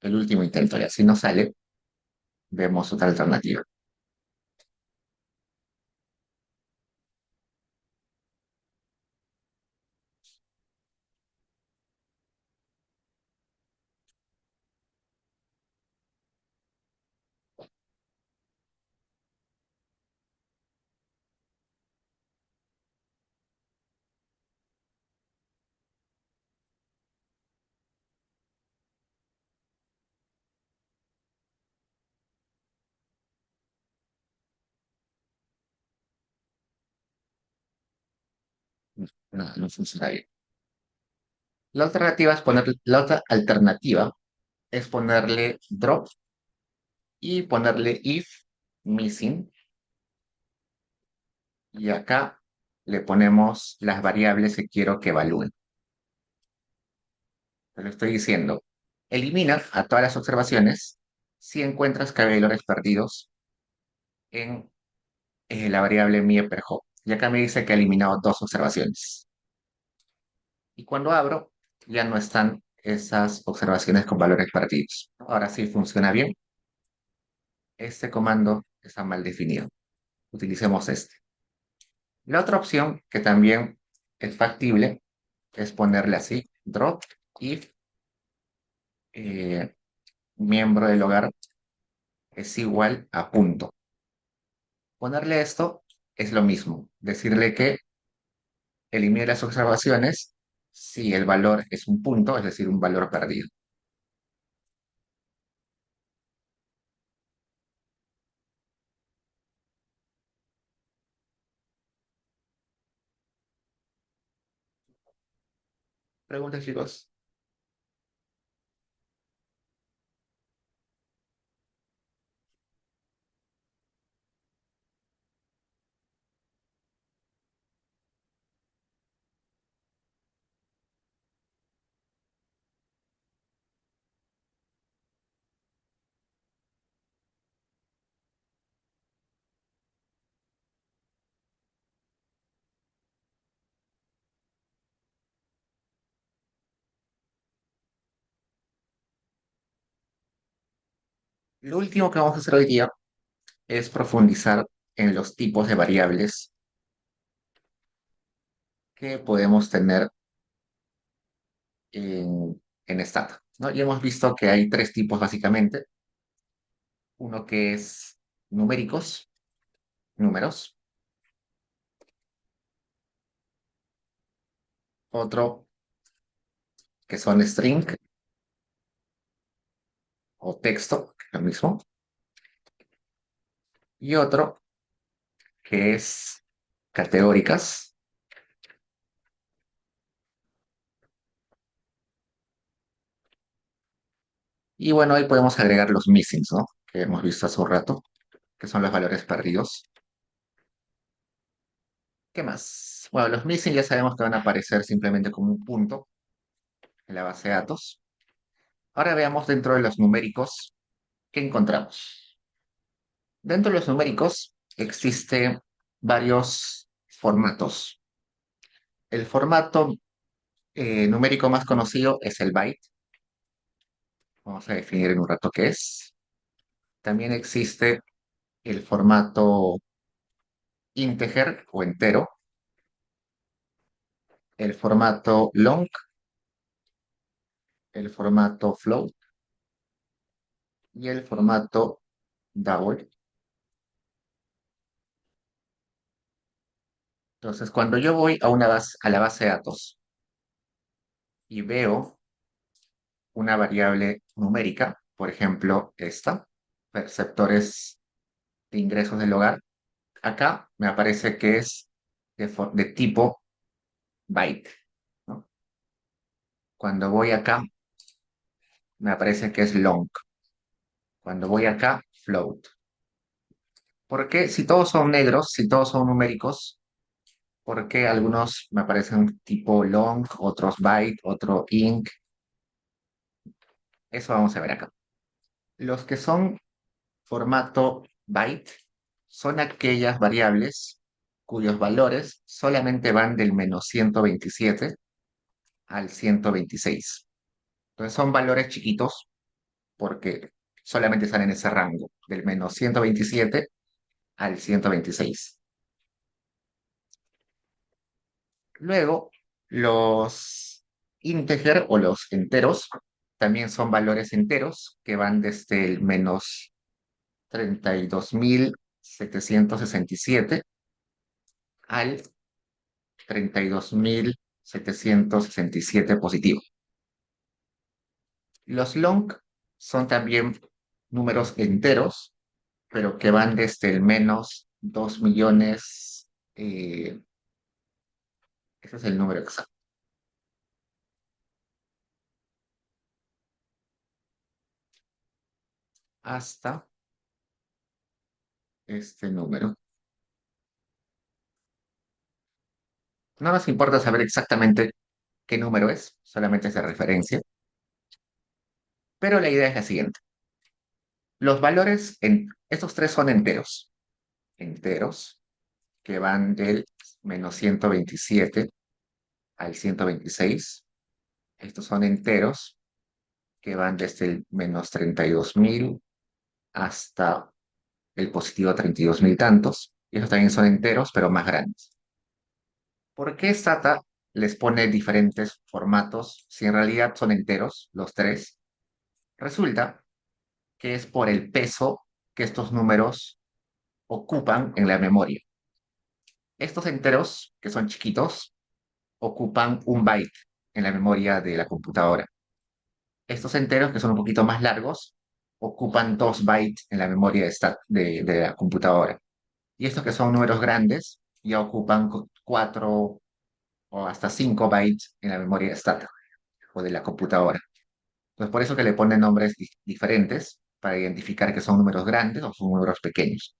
el último intento. Y así no sale, vemos otra alternativa. No, no funciona bien. La otra alternativa es ponerle drop y ponerle if missing. Y acá le ponemos las variables que quiero que evalúen. Te lo estoy diciendo. Elimina a todas las observaciones si encuentras que hay valores perdidos en la variable mie_per_hop. Y acá me dice que ha eliminado dos observaciones. Y cuando abro, ya no están esas observaciones con valores perdidos. Ahora sí funciona bien. Este comando está mal definido. Utilicemos este. La otra opción que también es factible es ponerle así, drop if miembro del hogar es igual a punto. Ponerle esto es lo mismo, decirle que elimine las observaciones si el valor es un punto, es decir, un valor perdido. Preguntas, chicos. Lo último que vamos a hacer hoy día es profundizar en los tipos de variables que podemos tener en Stata, ¿no? Y hemos visto que hay tres tipos básicamente. Uno que es numéricos, números. Otro que son string o texto, que es lo mismo. y otro que es categóricas. Y bueno, ahí podemos agregar los missings, ¿no? Que hemos visto hace un rato, que son los valores perdidos. ¿Qué más? Bueno, los missing ya sabemos que van a aparecer simplemente como un punto en la base de datos. Ahora veamos dentro de los numéricos qué encontramos. Dentro de los numéricos existen varios formatos. El formato numérico más conocido es el byte. Vamos a definir en un rato qué es. También existe el formato integer o entero, el formato long, el formato float y el formato double. Entonces, cuando yo voy a la base de datos y veo una variable numérica, por ejemplo, esta, perceptores de ingresos del hogar, acá me aparece que es de tipo byte, ¿no? Cuando voy acá, me aparece que es long. Cuando voy acá, float. Porque si todos son negros, si todos son numéricos, ¿por qué algunos me aparecen tipo long, otros byte, otro int? Eso vamos a ver acá. Los que son formato byte son aquellas variables cuyos valores solamente van del -127 al 126. Entonces son valores chiquitos porque solamente están en ese rango, del -127 al 126. Luego, los integer o los enteros también son valores enteros que van desde el -32.767 al 32.767 positivo. Los long son también números enteros, pero que van desde el -2 millones, ese es el número exacto, hasta este número. No nos importa saber exactamente qué número es, solamente es de referencia, pero la idea es la siguiente. Los valores en estos tres son enteros, enteros que van del -127 al 126. Estos son enteros que van desde el -32.000 hasta el positivo 32.000 tantos. Y estos también son enteros, pero más grandes. ¿Por qué Stata les pone diferentes formatos si en realidad son enteros, los tres? Resulta que es por el peso que estos números ocupan en la memoria. Estos enteros, que son chiquitos, ocupan un byte en la memoria de la computadora. Estos enteros, que son un poquito más largos, ocupan 2 bytes en la memoria de la computadora. Y estos que son números grandes, ya ocupan 4 o hasta 5 bytes en la memoria SATA o de la computadora. Entonces, por eso que le ponen nombres diferentes para identificar que son números grandes o son números pequeños.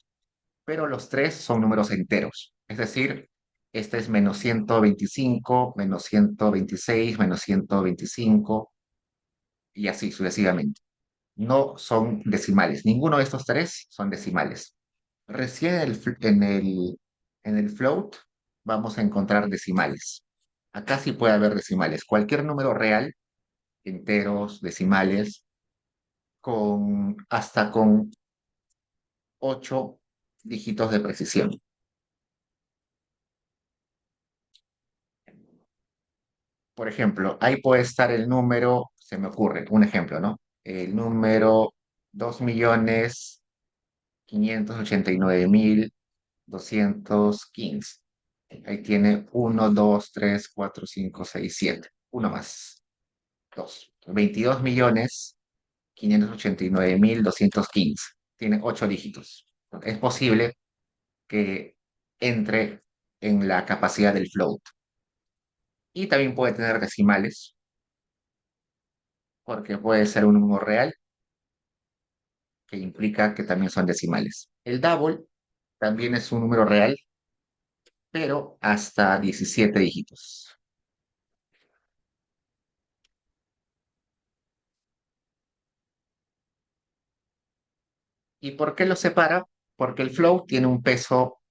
Pero los tres son números enteros. Es decir, este es -125, -126, -125 y así sucesivamente. No son decimales. Ninguno de estos tres son decimales. Recién en el float vamos a encontrar decimales. Acá sí puede haber decimales. Cualquier número real, enteros, decimales, hasta con 8 dígitos de precisión. Por ejemplo, ahí puede estar el número, se me ocurre, un ejemplo, ¿no? El número 2.589.215. Ahí tiene 1, 2, 3, 4, 5, 6, 7. Uno más. 2. 22.589.215. Tiene 8 dígitos. Es posible que entre en la capacidad del float. Y también puede tener decimales, porque puede ser un número real, que implica que también son decimales. El double también es un número real, pero hasta 17 dígitos. ¿Y por qué lo separa? Porque el float tiene un peso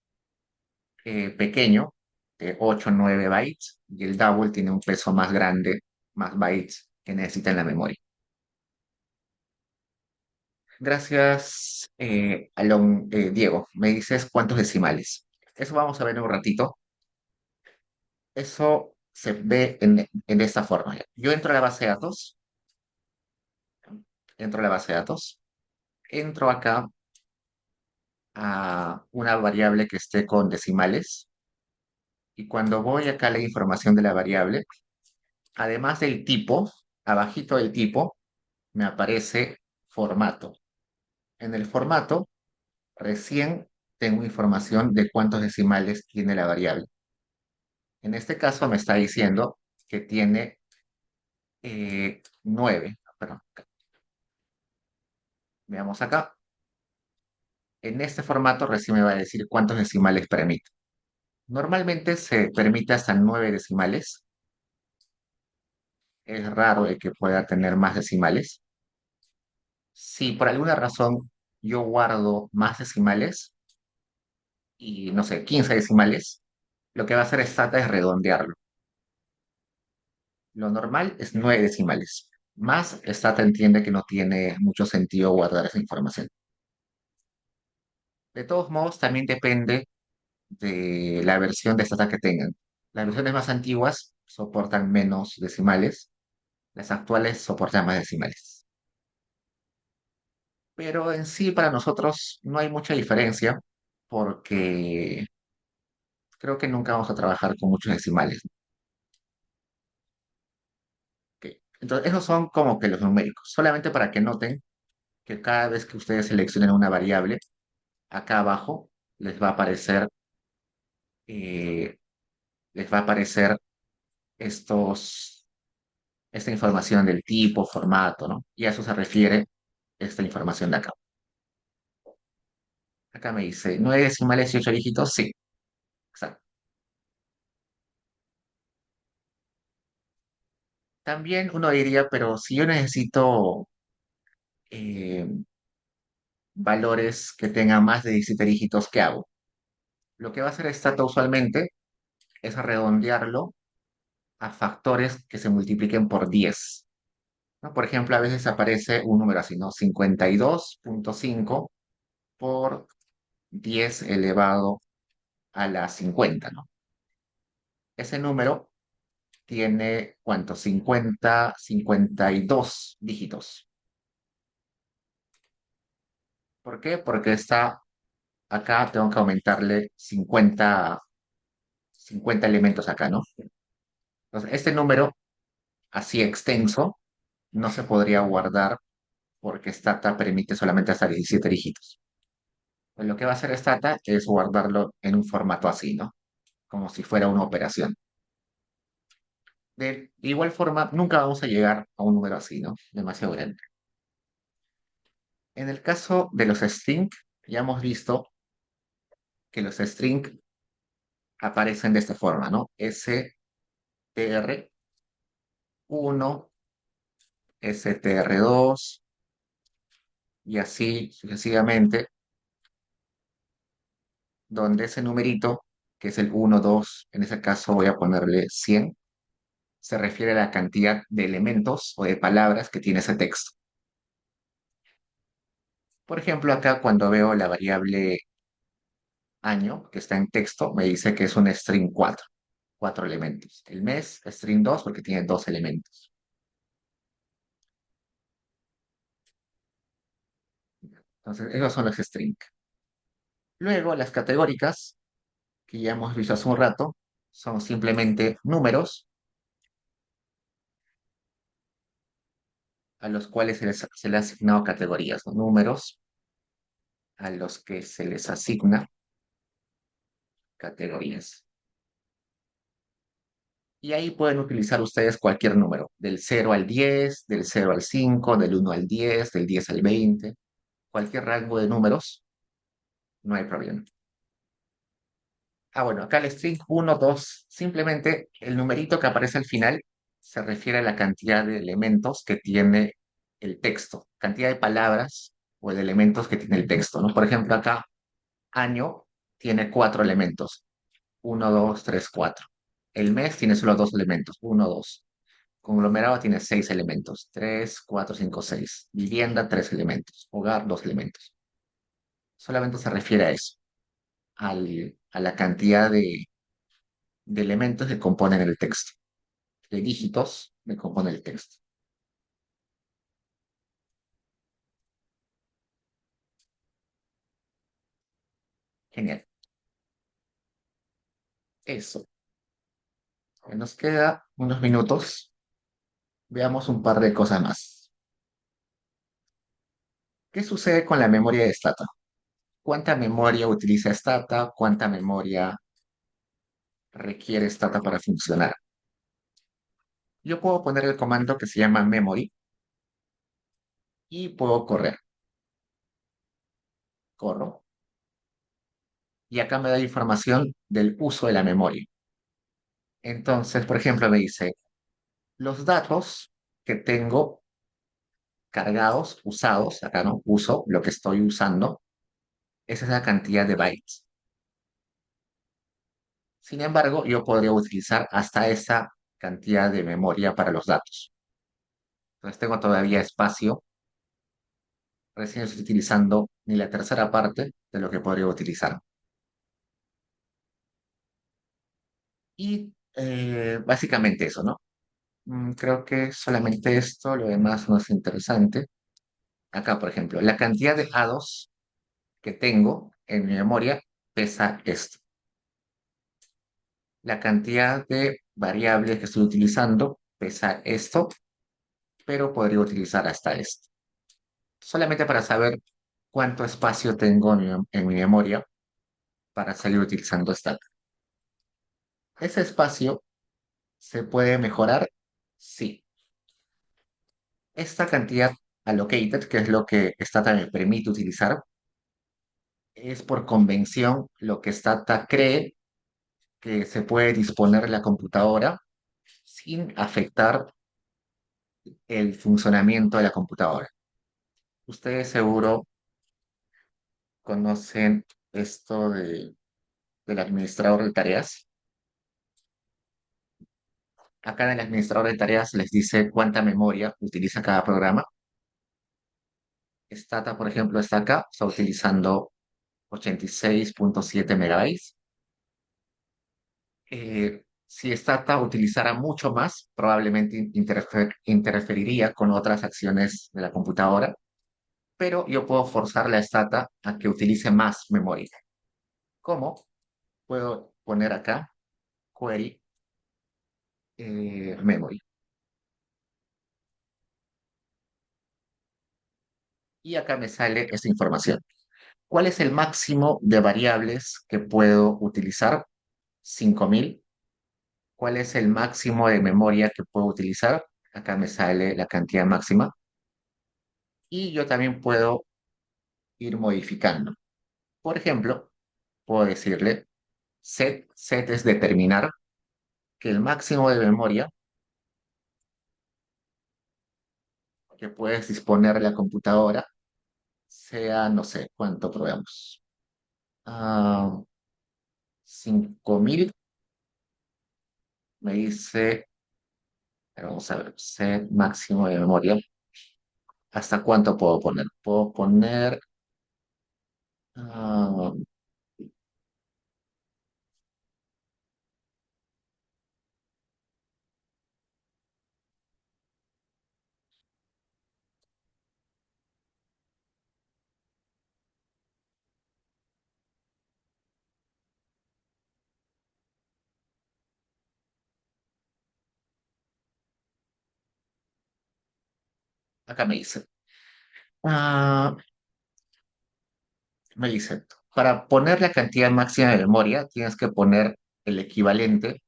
pequeño, de 8 o 9 bytes, y el double tiene un peso más grande, más bytes que necesita en la memoria. Gracias, Diego. Me dices cuántos decimales. Eso vamos a ver en un ratito. Eso se ve en esta forma. Yo entro a la base de datos, entro a la base de datos, entro acá a una variable que esté con decimales, y cuando voy acá a la información de la variable, además del tipo, abajito del tipo, me aparece formato. En el formato, recién tengo información de cuántos decimales tiene la variable. En este caso me está diciendo que tiene 9. Perdón, veamos acá. En este formato recién me va a decir cuántos decimales permite. Normalmente se permite hasta 9 decimales. Es raro de que pueda tener más decimales. Si por alguna razón yo guardo más decimales y no sé, 15 decimales, lo que va a hacer Stata es redondearlo. Lo normal es 9 decimales. Más Stata entiende que no tiene mucho sentido guardar esa información. De todos modos, también depende de la versión de Stata que tengan. Las versiones más antiguas soportan menos decimales, las actuales soportan más decimales. Pero en sí, para nosotros no hay mucha diferencia porque creo que nunca vamos a trabajar con muchos decimales. ¿Ok? Entonces, esos son como que los numéricos, solamente para que noten que cada vez que ustedes seleccionen una variable, acá abajo les va a aparecer, eh, les va a aparecer esta información del tipo, formato, ¿no? Y a eso se refiere esta información de acá. Acá me dice 9 decimales y 8 dígitos, sí, exacto. También uno diría, pero si yo necesito eh, valores que tengan más de 17 dígitos, ¿qué hago? Lo que va a hacer Stata usualmente es redondearlo a factores que se multipliquen por 10, ¿no? Por ejemplo, a veces aparece un número así, ¿no? 52.5 por 10 elevado a la 50, ¿no? Ese número tiene, ¿cuánto? 52 dígitos. ¿Por qué? Porque acá tengo que aumentarle 50 elementos acá, ¿no? Entonces, este número así extenso no se podría guardar porque Stata permite solamente hasta 17 dígitos. Pues lo que va a hacer Stata es guardarlo en un formato así, ¿no? Como si fuera una operación. De igual forma, nunca vamos a llegar a un número así, ¿no? Demasiado grande. En el caso de los string, ya hemos visto que los string aparecen de esta forma, ¿no? str1, str2 y así sucesivamente, donde ese numerito, que es el 1, 2, en ese caso voy a ponerle 100, se refiere a la cantidad de elementos o de palabras que tiene ese texto. Por ejemplo, acá cuando veo la variable año que está en texto, me dice que es un string 4 elementos. El mes, string 2 porque tiene 2 elementos. Entonces, esos son los string. Luego, las categóricas, que ya hemos visto hace un rato, son simplemente números a los cuales se les ha asignado categorías, ¿no? Números a los que se les asigna categorías. Y ahí pueden utilizar ustedes cualquier número, del 0 al 10, del 0 al 5, del 1 al 10, del 10 al 20, cualquier rango de números, no hay problema. Ah, bueno, acá el string 1, 2, simplemente el numerito que aparece al final se refiere a la cantidad de elementos que tiene el texto, cantidad de palabras o de elementos que tiene el texto, ¿no? Por ejemplo, acá año tiene 4 elementos, uno, 2, 3, 4. El mes tiene solo 2 elementos, uno, 2. Conglomerado tiene 6 elementos, 3, 4, 5, 6. Vivienda, 3 elementos. Hogar, 2 elementos. Solamente se refiere a eso, a la cantidad de elementos que componen el texto, de dígitos que componen el texto. Genial. Eso. Nos queda unos minutos. Veamos un par de cosas más. ¿Qué sucede con la memoria de Stata? ¿Cuánta memoria utiliza Stata? ¿Cuánta memoria requiere Stata para funcionar? Yo puedo poner el comando que se llama memory y puedo correr. Corro. Y acá me da información del uso de la memoria. Entonces, por ejemplo, me dice, los datos que tengo cargados, usados, acá no, uso lo que estoy usando, esa es la cantidad de bytes. Sin embargo, yo podría utilizar hasta esa cantidad de memoria para los datos. Entonces tengo todavía espacio, recién estoy utilizando ni la tercera parte de lo que podría utilizar. Y básicamente eso, ¿no? Creo que solamente esto, lo demás no es interesante. Acá, por ejemplo, la cantidad de hados que tengo en mi memoria pesa esto. La cantidad de variables que estoy utilizando pesa esto, pero podría utilizar hasta esto. Solamente para saber cuánto espacio tengo en mi memoria para seguir utilizando esta. ¿Ese espacio se puede mejorar? Sí. Esta cantidad allocated, que es lo que Stata me permite utilizar, es por convención lo que Stata cree que se puede disponer de la computadora sin afectar el funcionamiento de la computadora. Ustedes seguro conocen esto del administrador de tareas. Acá en el administrador de tareas les dice cuánta memoria utiliza cada programa. Stata, por ejemplo, está acá, está utilizando 86,7 megabytes. Si Stata utilizara mucho más, probablemente interferiría con otras acciones de la computadora, pero yo puedo forzarle a Stata a que utilice más memoria. ¿Cómo? Puedo poner acá query memory. Y acá me sale esta información. ¿Cuál es el máximo de variables que puedo utilizar? 5.000. ¿Cuál es el máximo de memoria que puedo utilizar? Acá me sale la cantidad máxima. Y yo también puedo ir modificando. Por ejemplo, puedo decirle set es determinar que el máximo de memoria que puedes disponer de la computadora sea, no sé, ¿cuánto probamos? Ah, 5.000, me dice, vamos a ver, set máximo de memoria. ¿Hasta cuánto puedo poner? Puedo poner, ah, acá me dice, ah, Me dice, para poner la cantidad máxima de memoria, tienes que poner el equivalente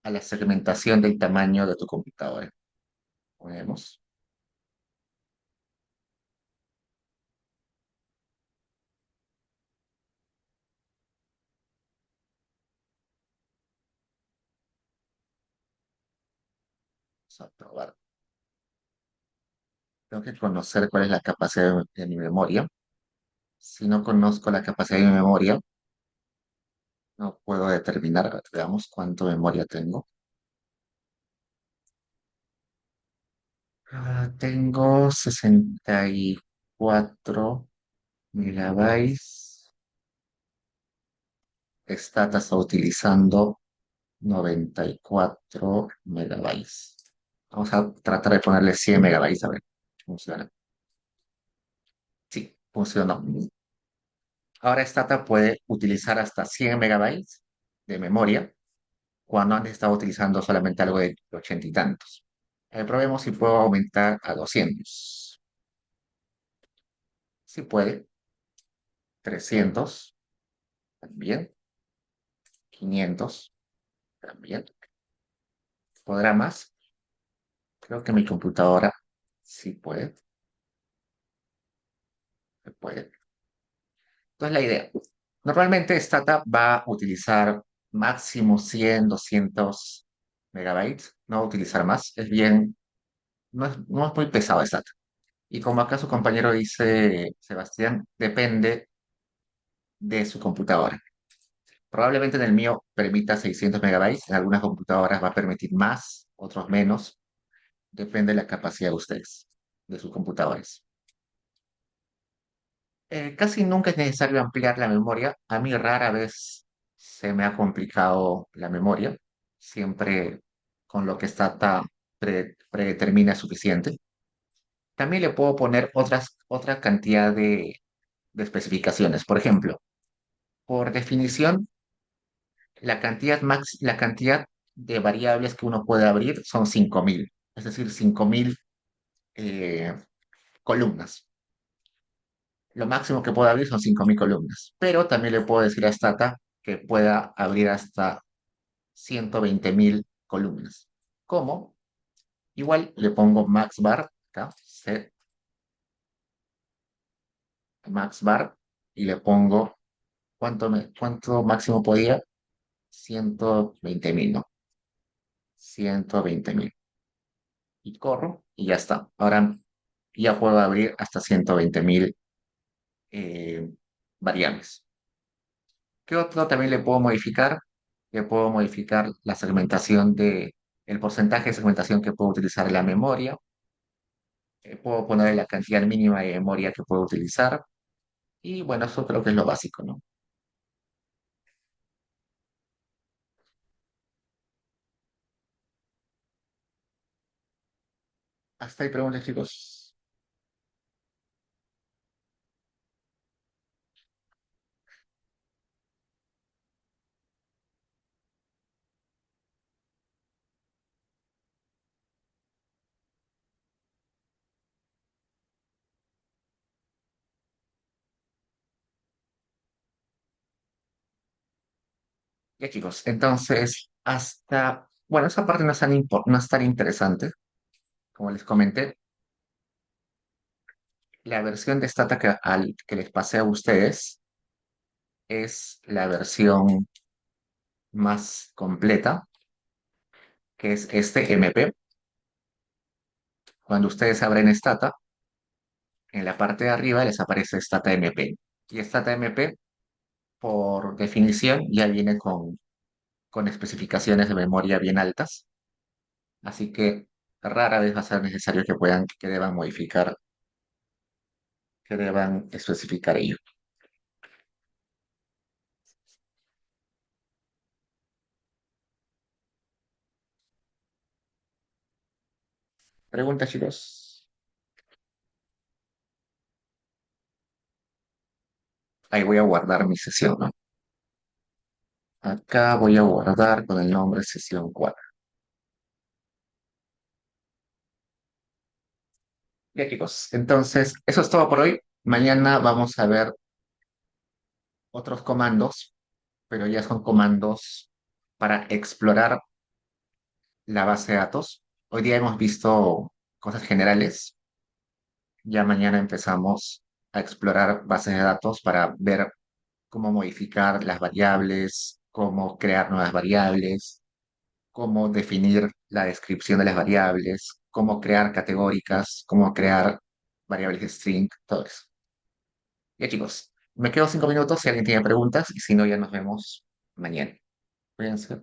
a la segmentación del tamaño de tu computadora. Ponemos, vamos a probar. Tengo que conocer cuál es la capacidad de mi memoria. Si no conozco la capacidad de mi memoria, no puedo determinar, veamos cuánto memoria tengo. Tengo 64 megabytes. Stata está utilizando 94 megabytes. Vamos a tratar de ponerle 100 megabytes a ver. Funciona. Sí, funcionó. Ahora Stata puede utilizar hasta 100 megabytes de memoria cuando antes estaba utilizando solamente algo de 80 y tantos. Probemos si puedo aumentar a 200. Si puede. 300 también. 500 también. ¿Podrá más? Creo que mi computadora sí puede. Se puede. Entonces la idea. Normalmente Stata va a utilizar máximo 100, 200 megabytes. No va a utilizar más. Es bien, no es muy pesado Stata. Y como acá su compañero dice, Sebastián, depende de su computadora. Probablemente en el mío permita 600 megabytes. En algunas computadoras va a permitir más, otros menos. Depende de la capacidad de ustedes, de sus computadores. Casi nunca es necesario ampliar la memoria. A mí rara vez se me ha complicado la memoria. Siempre con lo que Stata predetermina es suficiente. También le puedo poner otra cantidad de especificaciones. Por ejemplo, por definición, la cantidad de variables que uno puede abrir son 5000, es decir, 5000 eh, columnas. Lo máximo que puedo abrir son 5000 columnas, pero también le puedo decir a Stata que pueda abrir hasta 120.000 columnas. ¿Cómo? Igual le pongo max bar, acá, set max bar, y le pongo cuánto máximo podía, 120.000, ¿no? 120.000. Y corro y ya está. Ahora ya puedo abrir hasta 120.000 eh, variables. ¿Qué otro también le puedo modificar? Le puedo modificar la segmentación el porcentaje de segmentación que puedo utilizar en la memoria. Puedo poner la cantidad mínima de memoria que puedo utilizar. Y bueno, eso creo que es lo básico, ¿no? Hasta ahí preguntas, chicos. Ya, chicos. Entonces, bueno, esa parte no es tan interesante. Como les comenté, la versión de Stata que les pasé a ustedes es la versión más completa, que es este MP. Cuando ustedes abren Stata, en la parte de arriba les aparece Stata MP. Y Stata MP, por definición, ya viene con especificaciones de memoria bien altas. Así que rara vez va a ser necesario que deban modificar, que deban especificar ello. Preguntas, chicos. Ahí voy a guardar mi sesión, ¿no? Acá voy a guardar con el nombre sesión 4. Ya, chicos. Entonces, eso es todo por hoy. Mañana vamos a ver otros comandos, pero ya son comandos para explorar la base de datos. Hoy día hemos visto cosas generales, ya mañana empezamos a explorar bases de datos para ver cómo modificar las variables, cómo crear nuevas variables, cómo definir la descripción de las variables, cómo crear categóricas, cómo crear variables de string, todo eso. Ya chicos, me quedo 5 minutos si alguien tiene preguntas y si no, ya nos vemos mañana. Cuídense.